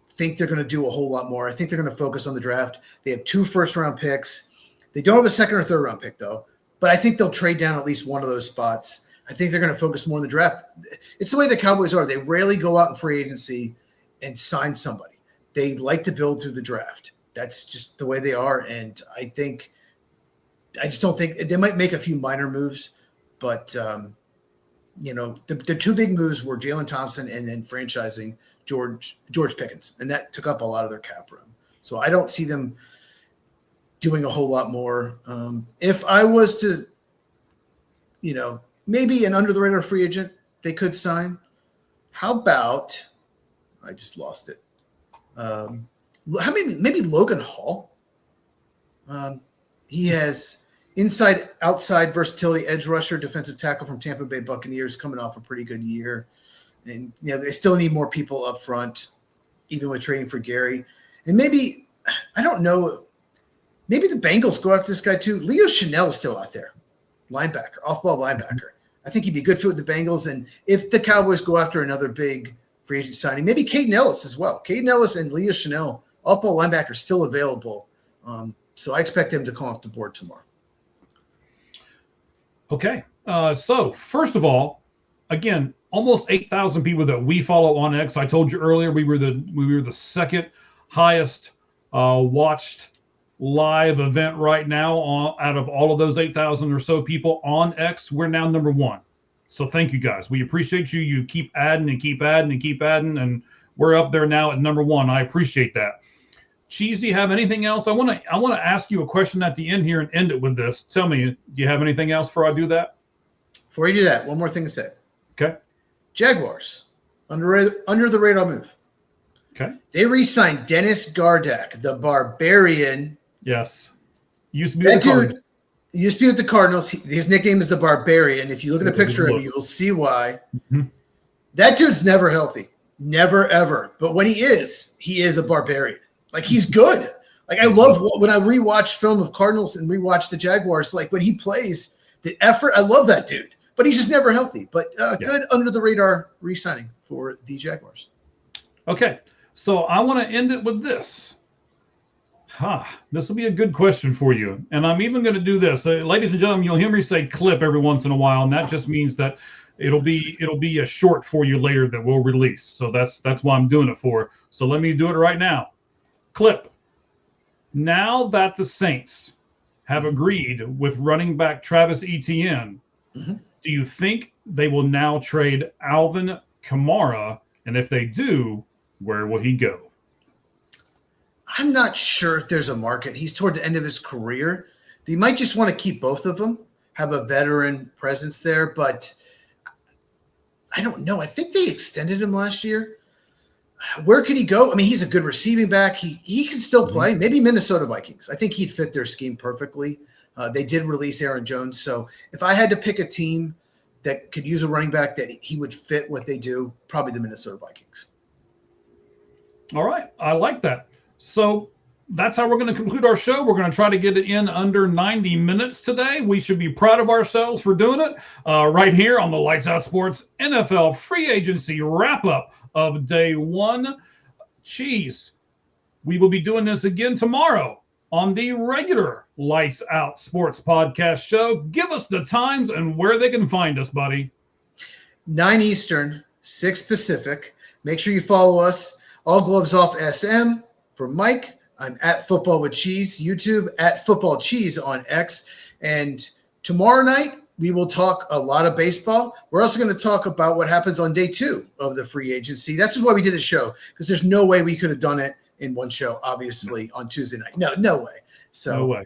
think they're going to do a whole lot more. I think they're going to focus on the draft. They have 2 first-round picks. They don't have a second or third-round pick, though, but I think they'll trade down at least one of those spots. I think they're going to focus more on the draft. It's the way the Cowboys are. They rarely go out in free agency and sign somebody. They like to build through the draft. That's just the way they are. And I just don't think they might make a few minor moves, but the 2 big moves were Jalen Thompson and then franchising George Pickens. And that took up a lot of their cap room. So I don't see them doing a whole lot more. If I was to, maybe an under the radar free agent they could sign. How about, I just lost it. Maybe Logan Hall. He has inside, outside versatility, edge rusher, defensive tackle from Tampa Bay Buccaneers, coming off a pretty good year. And they still need more people up front, even with trading for Gary. And maybe, I don't know, maybe the Bengals go after this guy too. Leo Chanel is still out there, linebacker, off-ball linebacker. I think he'd be a good fit with the Bengals. And if the Cowboys go after another big free agent signing, maybe Caden Ellis as well. Caden Ellis and Leo Chanel, off-ball linebacker, still available. So I expect them to come off the board tomorrow. Okay. So first of all, again, almost 8,000 people that we follow on X. I told you earlier we were the second highest watched live event right now out of all of those 8,000 or so people on X. We're now number 1. So thank you guys. We appreciate you. You keep adding and keep adding and keep adding, and we're up there now at number 1. I appreciate that. Cheese, do you have anything else? I want to ask you a question at the end here and end it with this. Tell me, do you have anything else before I do that? Before you do that, one more thing to say. Okay. Jaguars, under the radar move. Okay. They re-signed Dennis Gardeck, the Barbarian. Yes. Used to be with the Cardinals. Used to be with the Cardinals. His nickname is the Barbarian. If you look at a picture of him, you will see why. Mm-hmm. That dude's never healthy. Never, ever. But when he is a barbarian. Like, he's good. Like, I love when I rewatch film of Cardinals and rewatch the Jaguars, like when he plays, the effort, I love that dude. But he's just never healthy. But good under-the-radar re-signing for the Jaguars. Okay. So I want to end it with this. This will be a good question for you. And I'm even going to do this. Ladies and gentlemen, you'll hear me say clip every once in a while, and that just means that it'll be a short for you later that we'll release. So that's why I'm doing it for. So let me do it right now. Clip. Now that the Saints have agreed with running back Travis Etienne, do you think they will now trade Alvin Kamara? And if they do, where will he go? I'm not sure if there's a market. He's toward the end of his career. They might just want to keep both of them, have a veteran presence there, but I don't know. I think they extended him last year. Where could he go? I mean, he's a good receiving back. He can still play. Maybe Minnesota Vikings. I think he'd fit their scheme perfectly. They did release Aaron Jones. So if I had to pick a team that could use a running back that he would fit what they do, probably the Minnesota Vikings. All right. I like that. So that's how we're going to conclude our show. We're going to try to get it in under 90 minutes today. We should be proud of ourselves for doing it right here on the Lights Out Sports NFL free agency wrap-up of day 1. Cheese. We will be doing this again tomorrow on the regular Lights Out Sports podcast show. Give us the times and where they can find us, buddy. 9 Eastern, 6 Pacific. Make sure you follow us. All Gloves Off SM. For Mike, I'm at Football with Cheese, YouTube, at Football Cheese on X. And tomorrow night, we will talk a lot of baseball. We're also going to talk about what happens on day 2 of the free agency. That's just why we did the show, because there's no way we could have done it in one show, obviously, on Tuesday night. No way. So No way.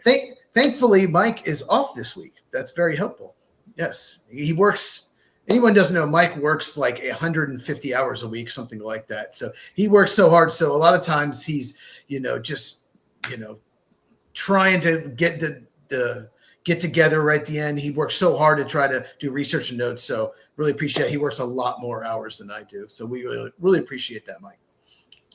Thankfully, Mike is off this week. That's very helpful. Yes, he works. Anyone doesn't know, Mike works like 150 hours a week, something like that. So he works so hard. So a lot of times he's, trying to get together right at the end. He works so hard to try to do research and notes. So really appreciate it. He works a lot more hours than I do. So we really appreciate that, Mike.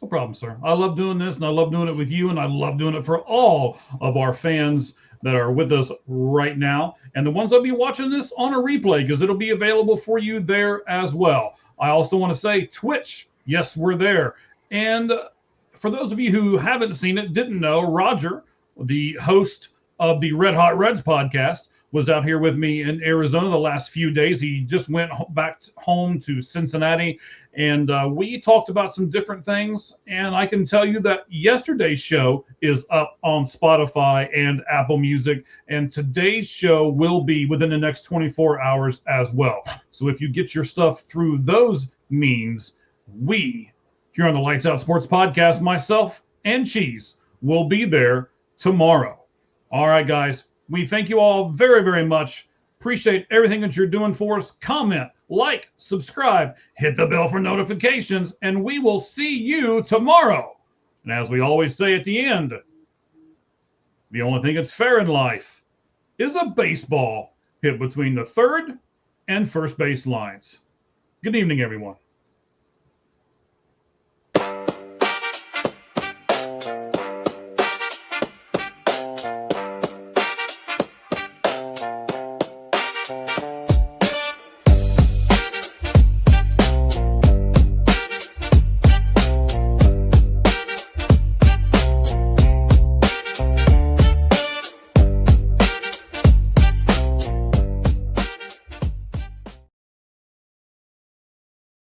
No problem, sir. I love doing this, and I love doing it with you, and I love doing it for all of our fans that are with us right now, and the ones that'll be watching this on a replay, because it'll be available for you there as well. I also want to say Twitch. Yes, we're there. And for those of you who haven't seen it, didn't know, Roger, the host of the Red Hot Reds podcast, was out here with me in Arizona the last few days. He just went back home to Cincinnati, and we talked about some different things. And I can tell you that yesterday's show is up on Spotify and Apple Music, and today's show will be within the next 24 hours as well. So if you get your stuff through those means, we here on the Lights Out Sports Podcast, myself and Cheese, will be there tomorrow. All right, guys. We thank you all very, very much. Appreciate everything that you're doing for us. Comment, like, subscribe, hit the bell for notifications, and we will see you tomorrow. And as we always say at the end, the only thing that's fair in life is a baseball hit between the third and first base lines. Good evening, everyone.